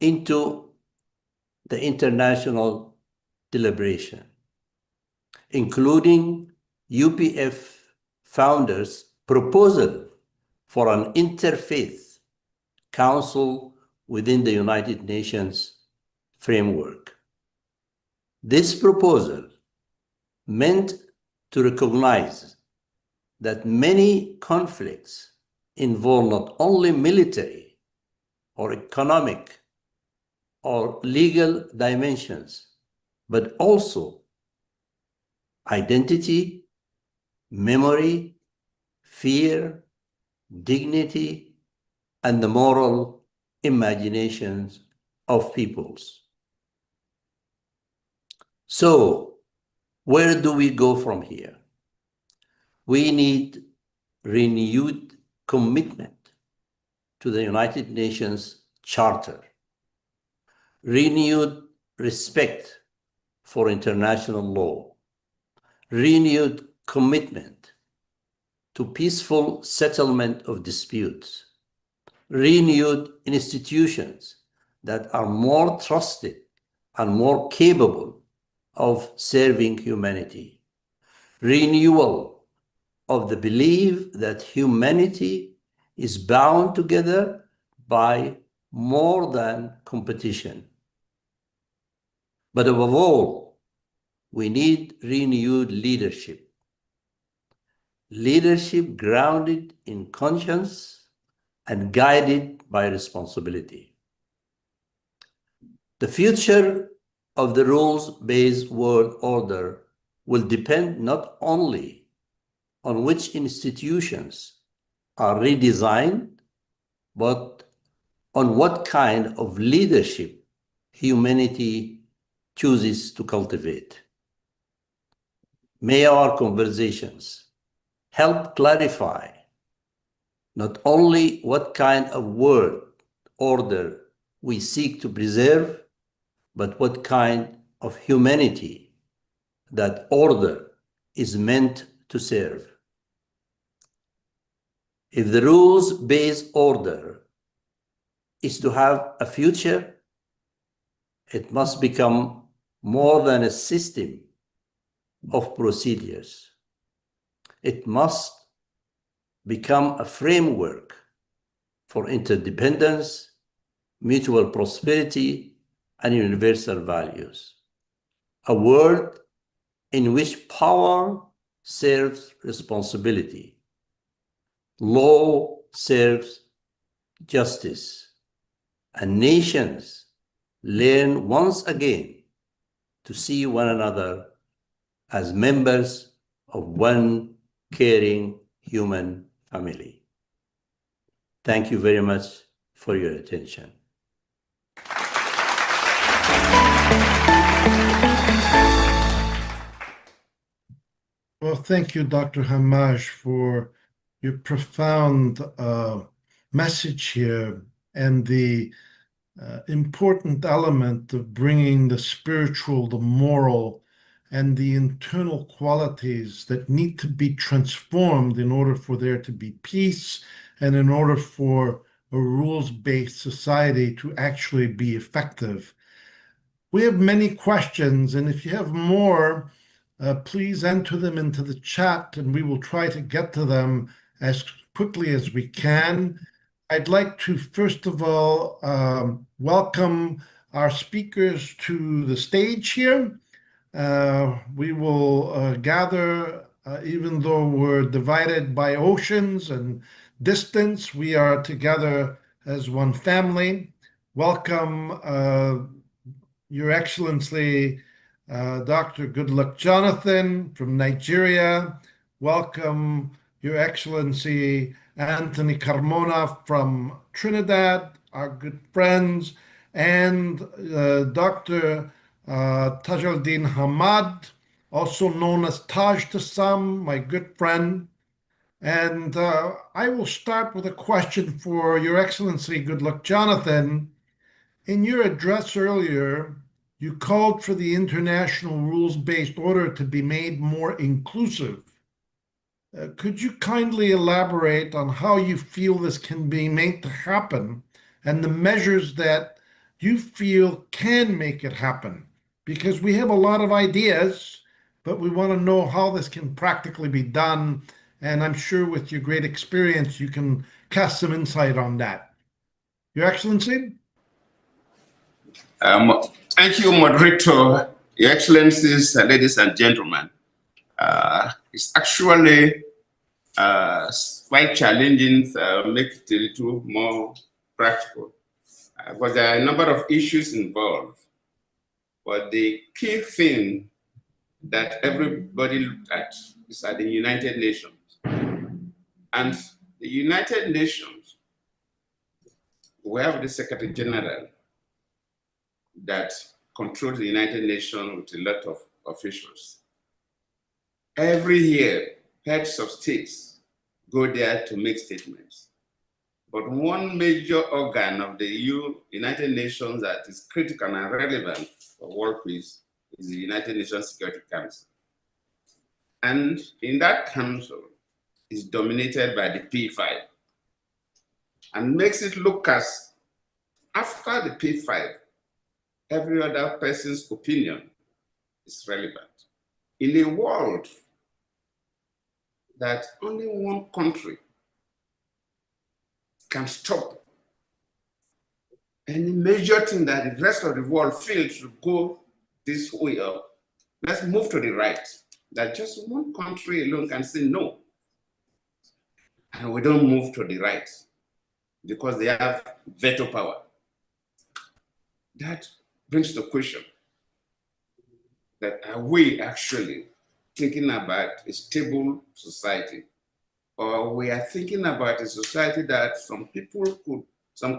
into the international deliberation, including UPF founders' proposal for an interfaith council within the United Nations framework. This proposal meant to recognize that many conflicts involve not only military or economic or legal dimensions, but also identity, memory, fear, dignity, and the moral imaginations of peoples. So, where do we go from here? We need renewed commitment to the United Nations Charter, renewed respect for international law, renewed commitment to peaceful settlement of disputes, renewed institutions that are more trusted and more capable of serving humanity, renewal of the belief that humanity is bound together by more than competition. But above all, we need renewed leadership. Leadership grounded in conscience and guided by responsibility. The future of the rules-based world order will depend not only on which institutions are redesigned, but on what kind of leadership humanity chooses to cultivate. May our conversations help clarify not only what kind of world order we seek to preserve, but what kind of humanity that order is meant to serve. If the rules-based order is to have a future, it must become more than a system of procedures. It must become a framework for interdependence, mutual prosperity, and universal values. A world in which power serves responsibility, law serves justice, and nations learn once again to see one another as members of one caring human family. Thank you very much for your attention. Well, thank you, Dr. Hamaj, for your profound message here and the important element of bringing the spiritual, the moral, and the internal qualities that need to be transformed in order for there to be peace and in order for a rules-based society to actually be effective. We have many questions, and if you have more, please enter them into the chat and we will try to get to them as quickly as we can. I'd like to, first of all, welcome our speakers to the stage here. We will gather, even though we're divided by oceans and distance, we are together as one family. Welcome, Your Excellency, Dr. Goodluck Jonathan from Nigeria. Welcome, Your Excellency, Anthony Carmona from Trinidad, our good friends, and Dr. Tajuddin Hamad, also known as Taj to some, my good friend. And I will start with a question for Your Excellency, Goodluck Jonathan. In your address earlier, you called for the international rules-based order to be made more inclusive. Could you kindly elaborate on how you feel this can be made to happen and the measures that you feel can make it happen? Because we have a lot of ideas, but we want to know how this can practically be done. And I'm sure with your great experience, you can cast some insight on that. Your Excellency? Thank you, moderator, Your Excellencies, ladies and gentlemen. It's actually quite challenging to make it a little more practical because there are a number of issues involved. But the key thing that everybody looked at is at the United Nations. And the United Nations, we have the Secretary General that controls the United Nations with a lot of officials. Every year, heads of states go there to make statements. But one major organ of the United Nations that is critical and relevant for world peace is the United Nations Security Council. And in that council is dominated by the P5 and makes it look as after the P5, every other person's opinion is relevant. In a world that only one country can stop any major thing that the rest of the world feels to go this way up, let's move to the right. That just one country alone can say no. And we don't move to the right because they have veto power. That brings the question that are we actually thinking about a stable society, or we are thinking about a society that some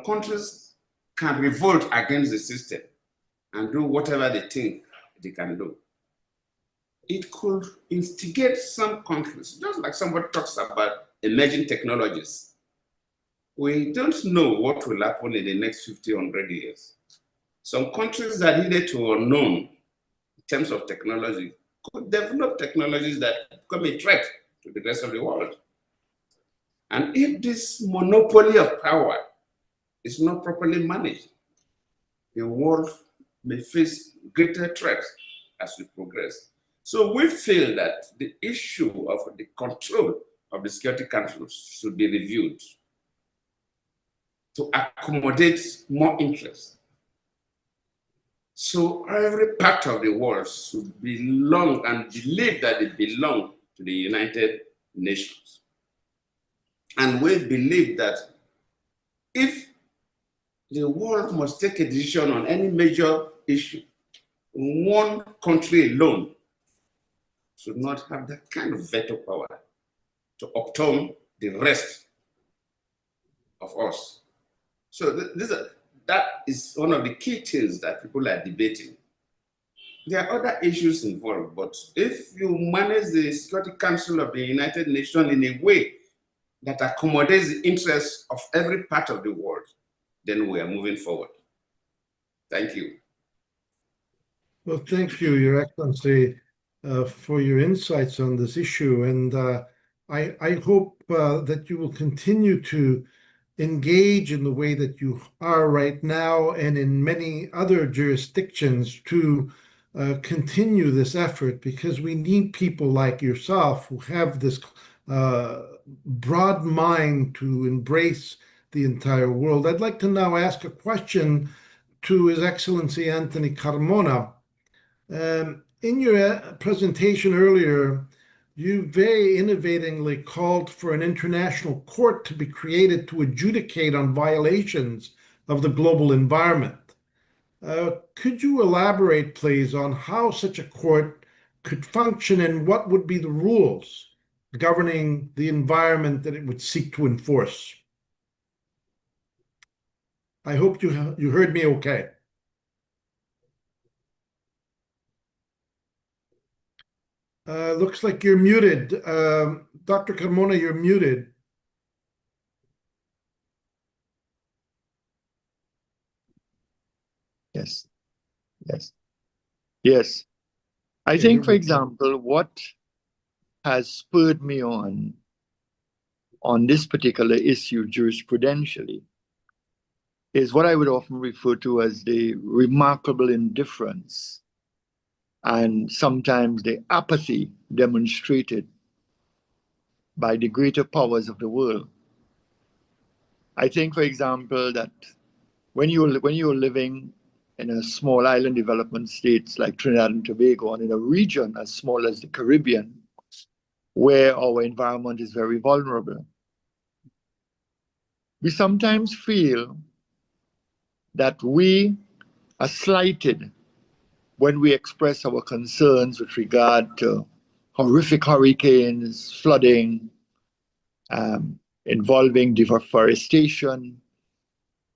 countries can revolt against the system and do whatever they think they can do. It could instigate some countries, just like somebody talks about emerging technologies. We don't know what will happen in the next 50, 100 years. Some countries that needed to unknown in terms of technology could develop technologies that become a threat to the rest of the world. And if this monopoly of power is not properly managed, the world may face greater threats as we progress. So we feel that the issue of the control of the Security Council should be reviewed to accommodate more interest. So every part of the world should belong and believe that they belong to the United Nations. And we believe that if the world must take a decision on any major issue, one country alone should not have that kind of veto power to overturn the rest of us. So that is one of the key things that people are debating. There are other issues involved, but if you manage the Security Council of the United Nations in a way that accommodates the interests of every part of the world, then we are moving forward. Thank you. Well, thank you, Your Excellency, for your insights on this issue. And I hope that you will continue to engage in the way that you are right now and in many other jurisdictions to continue this effort, because we need people like yourself who have this broad mind to embrace the entire world. I'd like to now ask a question to His Excellency Anthony Carmona. In your presentation earlier, you very innovatingly called for an international court to be created to adjudicate on violations of the global environment. Could you elaborate, please, on how such a court could function and what would be the rules governing the environment that it would seek to enforce? I hope you heard me okay. Looks like you're muted. Dr. Carmona, you're muted. Yes, yes, yes. I Okay, think, here for we go. example, what has spurred me on this particular issue jurisprudentially is what I would often refer to as the remarkable indifference and sometimes the apathy demonstrated by the greater powers of the world. I think, for example, that when you're living in a small island development states like Trinidad and Tobago, and in a region as small as the Caribbean, where our environment is very vulnerable, we sometimes feel that we are slighted when we express our concerns with regard to horrific hurricanes, flooding, involving deforestation,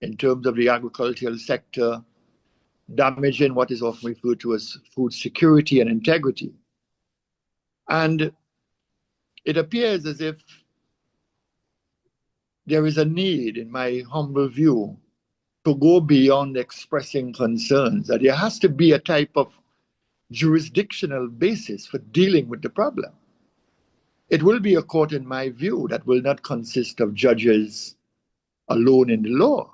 in terms of the agricultural sector, damaging what is often referred to as food security and integrity. And it appears as if there is a need, in my humble view, to go beyond expressing concerns, that there has to be a type of jurisdictional basis for dealing with the problem. It will be a court, in my view, that will not consist of judges alone in the law.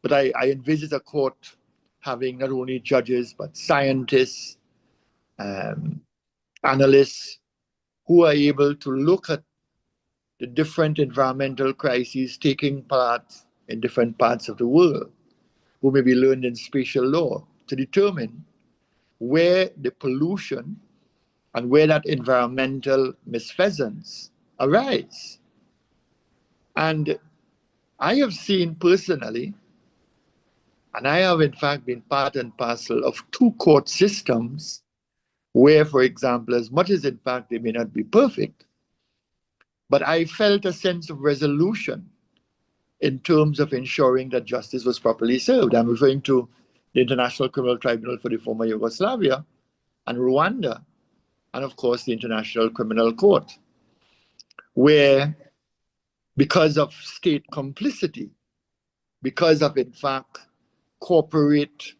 But I envisage a court having not only judges, but scientists, analysts, who are able to look at the different environmental crises taking part in different parts of the world, who may be learned in spatial law, to determine where the pollution and where that environmental misfeasance arise. And I have seen personally, and I have in fact been part and parcel of two court systems where, for example, as much as in fact they may not be perfect, but I felt a sense of resolution in terms of ensuring that justice was properly served. I'm referring to the International Criminal Tribunal for the former Yugoslavia and Rwanda, and of course the International Criminal Court, where because of state complicity, because of in fact corporate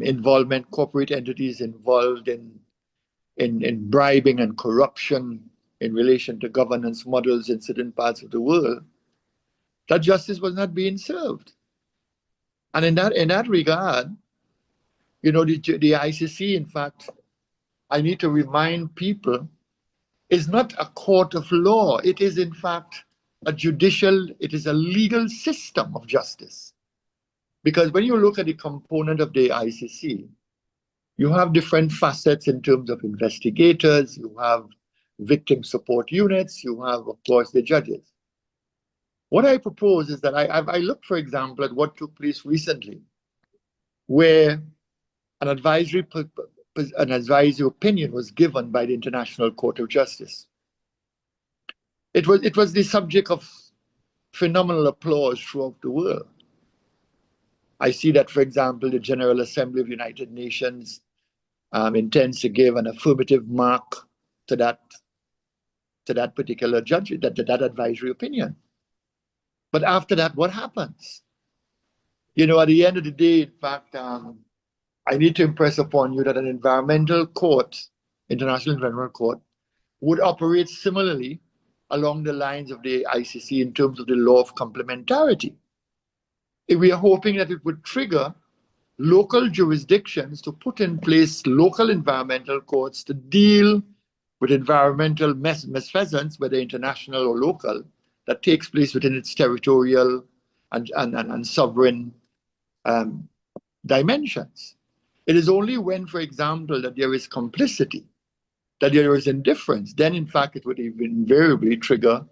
involvement, corporate entities involved in bribing and corruption in relation to governance models in certain parts of the world, that justice was not being served. And in that regard, you know, the ICC, in fact, I need to remind people, is not a court of law. It is in fact it is a legal system of justice. Because when you look at the component of the ICC, you have different facets in terms of investigators, you have victim support units, you have, of course, the judges. What I propose is that I look, for example, at what took place recently, where an advisory opinion was given by the International Court of Justice. It was the subject of phenomenal applause throughout the world. I see that, for example, the General Assembly of the United Nations intends to give an affirmative mark to that particular judgment, that advisory opinion. But after that, what happens? You know, at the end of the day, in fact, I need to impress upon you that an environmental court, International Environmental Court, would operate similarly along the lines of the ICC in terms of the law of complementarity. We are hoping that it would trigger local jurisdictions to put in place local environmental courts to deal with environmental misfeasance, whether international or local, that takes place within its territorial and sovereign dimensions. It is only when, for example, that there is complicity, that there is indifference, then in fact it would invariably trigger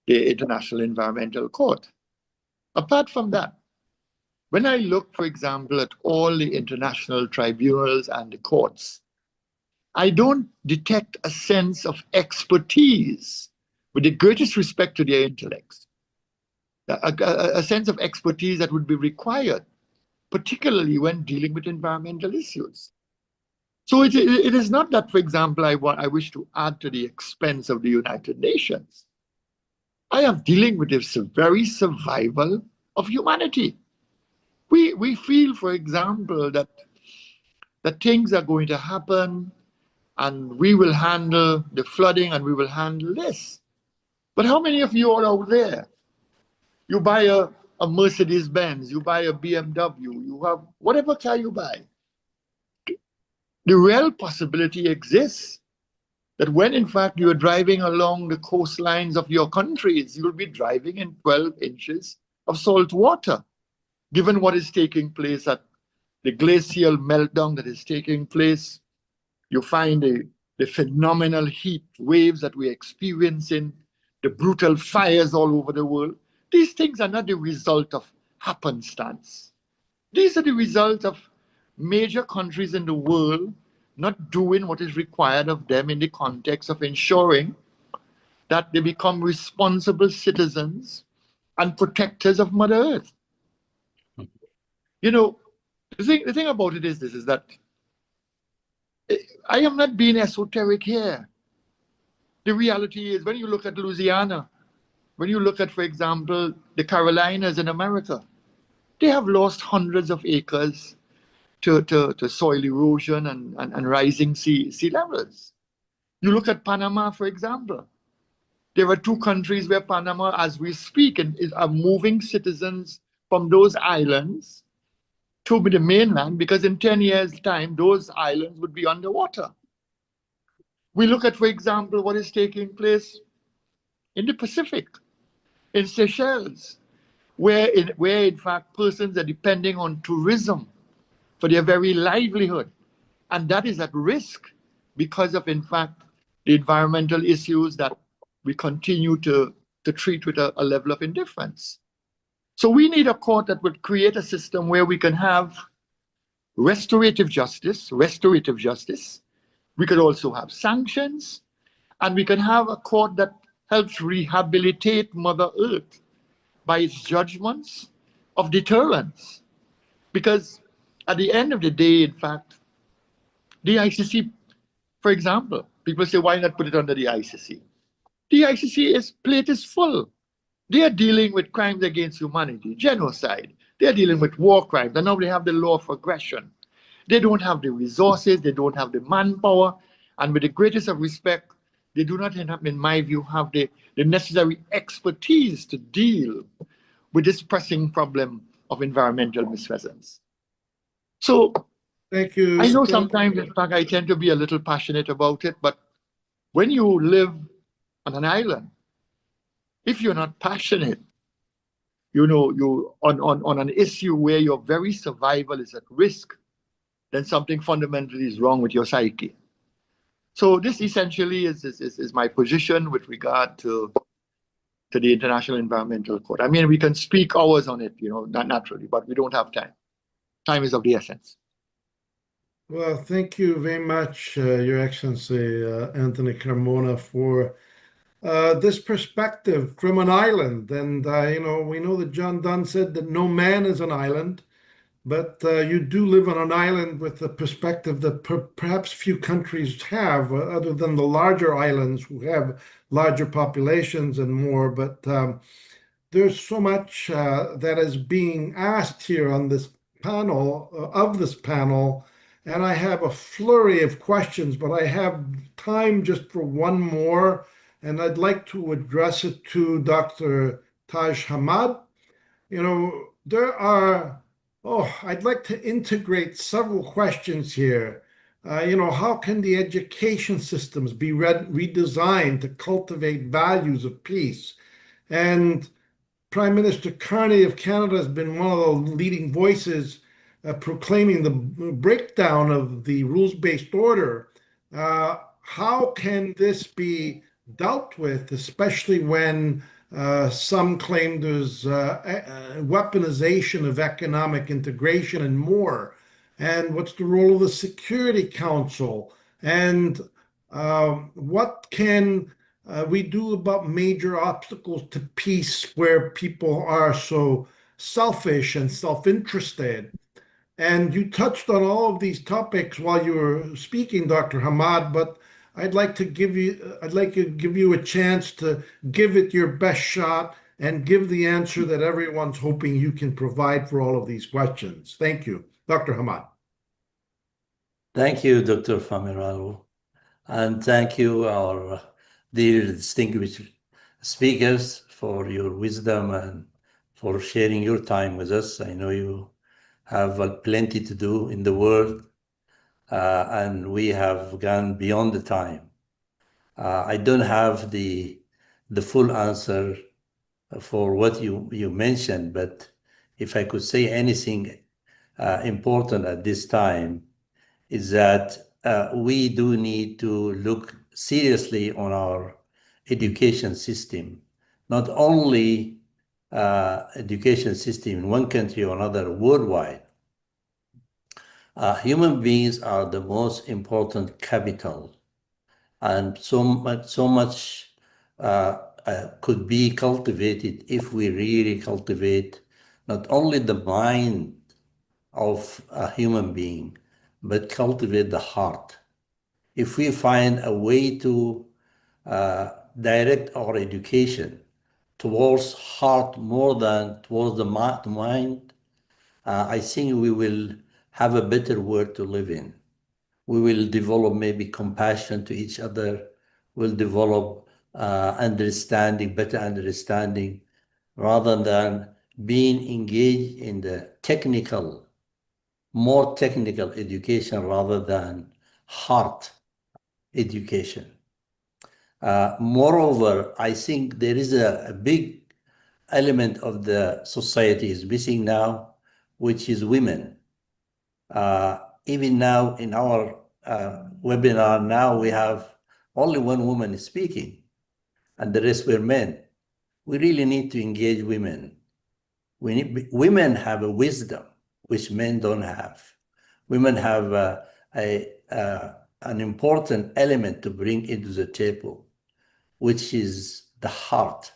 the International Environmental Court. Apart from that, when I look, for example, at all the international tribunals and the courts, I don't detect a sense of expertise, with the greatest respect to their intellects, a sense of expertise that would be required, particularly when dealing with environmental issues. So it is not that, for example, I wish to add to the expense of the United Nations. I am dealing with the very survival of humanity. We feel, for example, that things are going to happen and we will handle the flooding and we will handle this. But how many of you are out there? You buy a Mercedes-Benz, you buy a BMW, you have whatever car you buy. The real possibility exists that when in fact you are driving along the coastlines of your countries, you'll be driving in 12 inches of salt water, given what is taking place at the glacial meltdown that is taking place. You find the phenomenal heat waves that we're experiencing, the brutal fires all over the world. These things are not the result of happenstance. These are the result of major countries in the world not doing what is required of them in the context of ensuring that they become responsible citizens and protectors of Mother Earth. You know, the thing about it is this, is that I am not being esoteric here. The reality is, when you look at Louisiana, when you look at, for example, the Carolinas in America, they have lost hundreds of acres to soil erosion and rising sea levels. You look at Panama, for example. There are two countries where Panama, as we speak, are moving citizens from those islands to the mainland, because in 10 years' time, those islands would be underwater. We look at, for example, what is taking place in the Pacific, in Seychelles, where in fact persons are depending on tourism for their very livelihood. And that is at risk because of, in fact, the environmental issues that we continue to treat with a level of indifference. So we need a court that would create a system where we can have restorative justice. We could also have sanctions, and we can have a court that helps rehabilitate Mother Earth by its judgments of deterrence. Because at the end of the day, in fact, the ICC, for example, people say, why not put it under the ICC? The ICC plate is full. They are dealing with crimes against humanity, genocide. They are dealing with war crimes, and now they have the law of aggression. They don't have the resources, they don't have the manpower, and with the greatest of respect, they do not, in my view, have the necessary expertise to deal with this pressing problem of environmental misfeasance. So, Thank you. I know sometimes, in fact, I tend to be a little passionate about it, but when you live on an island, if you're not passionate, you know, on an issue where your very survival is at risk, then something fundamentally is wrong with your psyche. So this essentially is my position with regard to the International Environmental Court. I mean, we can speak hours on it, you know, not naturally, but we don't have time. Time is of the essence. Well, thank you very much, Your Excellency, Anthony Carmona, for this perspective from an island. And, we know that John Donne said that no man is an island, but you do live on an island with a perspective that perhaps few countries have, other than the larger islands who have larger populations and more. But there's so much that is being asked here on this panel, and I have a flurry of questions, but I have time just for one more, and I'd like to address it to Dr. Taj Hamad. I'd like to integrate several questions here. How can the education systems be redesigned to cultivate values of peace? And Prime Minister Carney of Canada has been one of the leading voices proclaiming the breakdown of the rules-based order. How can this be dealt with, especially when some claim there's weaponization of economic integration and more? And what's the role of the Security Council? And what can we do about major obstacles to peace where people are so selfish and self-interested? And you touched on all of these topics while you were speaking, Dr. Hamad, but I'd like to give you a chance to give it your best shot and give the answer that everyone's hoping you can provide for all of these questions. Thank you, Dr. Hamad. Thank you, Dr. Famiralo. And thank you, our dear distinguished speakers, for your wisdom and for sharing your time with us. I know you have plenty to do in the world, and we have gone beyond the time. I don't have the full answer for what you mentioned, but if I could say anything important at this time, is that we do need to look seriously on our education system, not only education system in one country or another, worldwide. Human beings are the most important capital, and so much could be cultivated if we really cultivate not only the mind of a human being, but cultivate the heart. If we find a way to direct our education towards heart more than towards the mind, I think we will have a better world to live in. We will develop maybe compassion to each other. We'll develop better understanding, rather than being engaged in the more technical education rather than heart education. Moreover, I think there is a big element of the society is missing now, which is women. Even now in our webinar, now we have only one woman speaking and the rest were men. We really need to engage women. Women have a wisdom which men don't have. Women have an important element to bring into the table, which is the heart.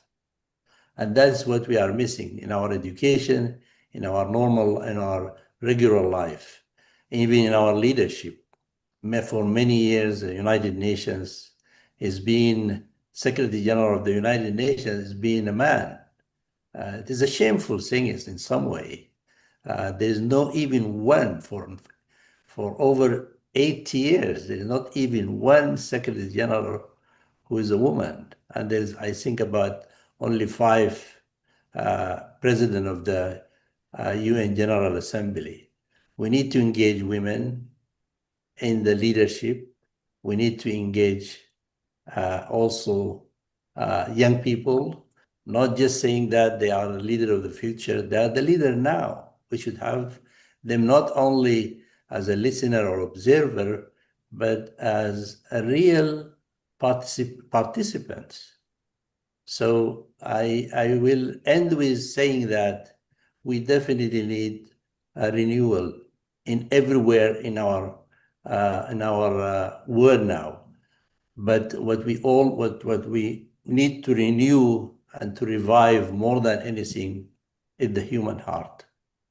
And that's what we are missing in our education, in our regular life, even in our leadership. For many years, the United Nations Secretary General of the United Nations is being a man. It is a shameful thing in some way. There's not even one for over 80 years. There's not even one Secretary General who is a woman. And there's, I think, about only 5 president of the UN General Assembly. We need to engage women in the leadership. We need to engage also young people, not just saying that they are the leader of the future, they are the leader now. We should have them not only as a listener or observer, but as a real participants. So I will end with saying that we definitely need a renewal everywhere in our world now. But what we need to renew and to revive more than anything is the human heart,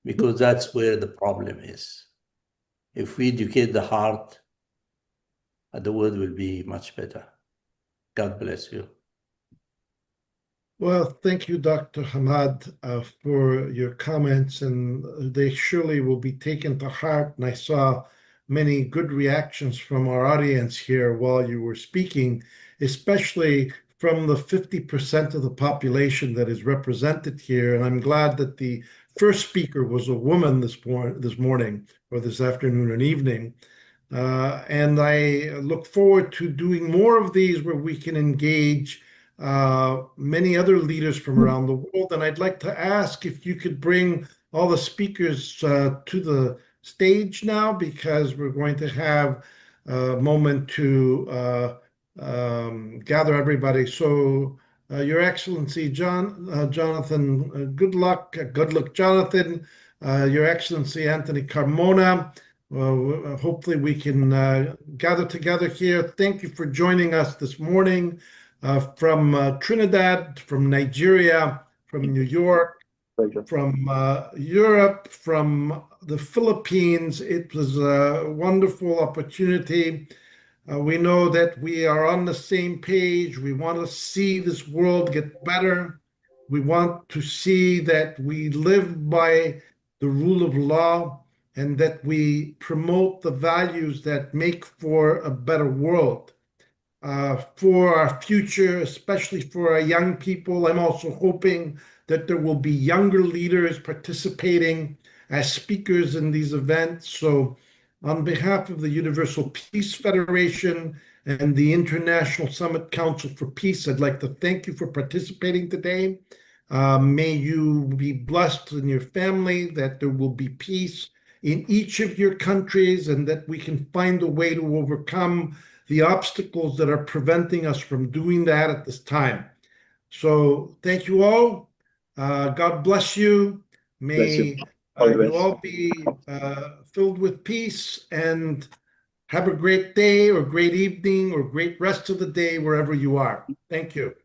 because that's where the problem is. If we educate the heart, the world will be much better. God bless you. Well, thank you, Dr. Hamad, for your comments, and they surely will be taken to heart. And I saw many good reactions from our audience here while you were speaking, especially from the 50% of the population that is represented here. And I'm glad that the first speaker was a woman this morning or this afternoon and evening. And I look forward to doing more of these where we can engage many other leaders from around the world. And I'd like to ask if you could bring all the speakers to the stage now, because we're going to have a moment to gather everybody. So, Your Excellency, Jonathan, good luck, Jonathan. Your Excellency, Anthony Carmona. Hopefully we can gather together here. Thank you for joining us this morning from Trinidad, from Nigeria, from New York, Pleasure. from Europe, from the Philippines. It was a wonderful opportunity. We know that we are on the same page. We want to see this world get better. We want to see that we live by the rule of law and that we promote the values that make for a better world. For our future, especially for our young people, I'm also hoping that there will be younger leaders participating as speakers in these events. So, on behalf of the Universal Peace Federation and the International Summit Council for Peace, I'd like to thank you for participating today. May you be blessed in your family, that there will be peace in each of your countries, and that we can find a way to overcome the obstacles that are preventing us from doing that at this time. So thank you all. God bless you. Bless you. May All the you best. all be filled with peace, and have a great day or great evening or great rest of the day wherever you are. Thank you.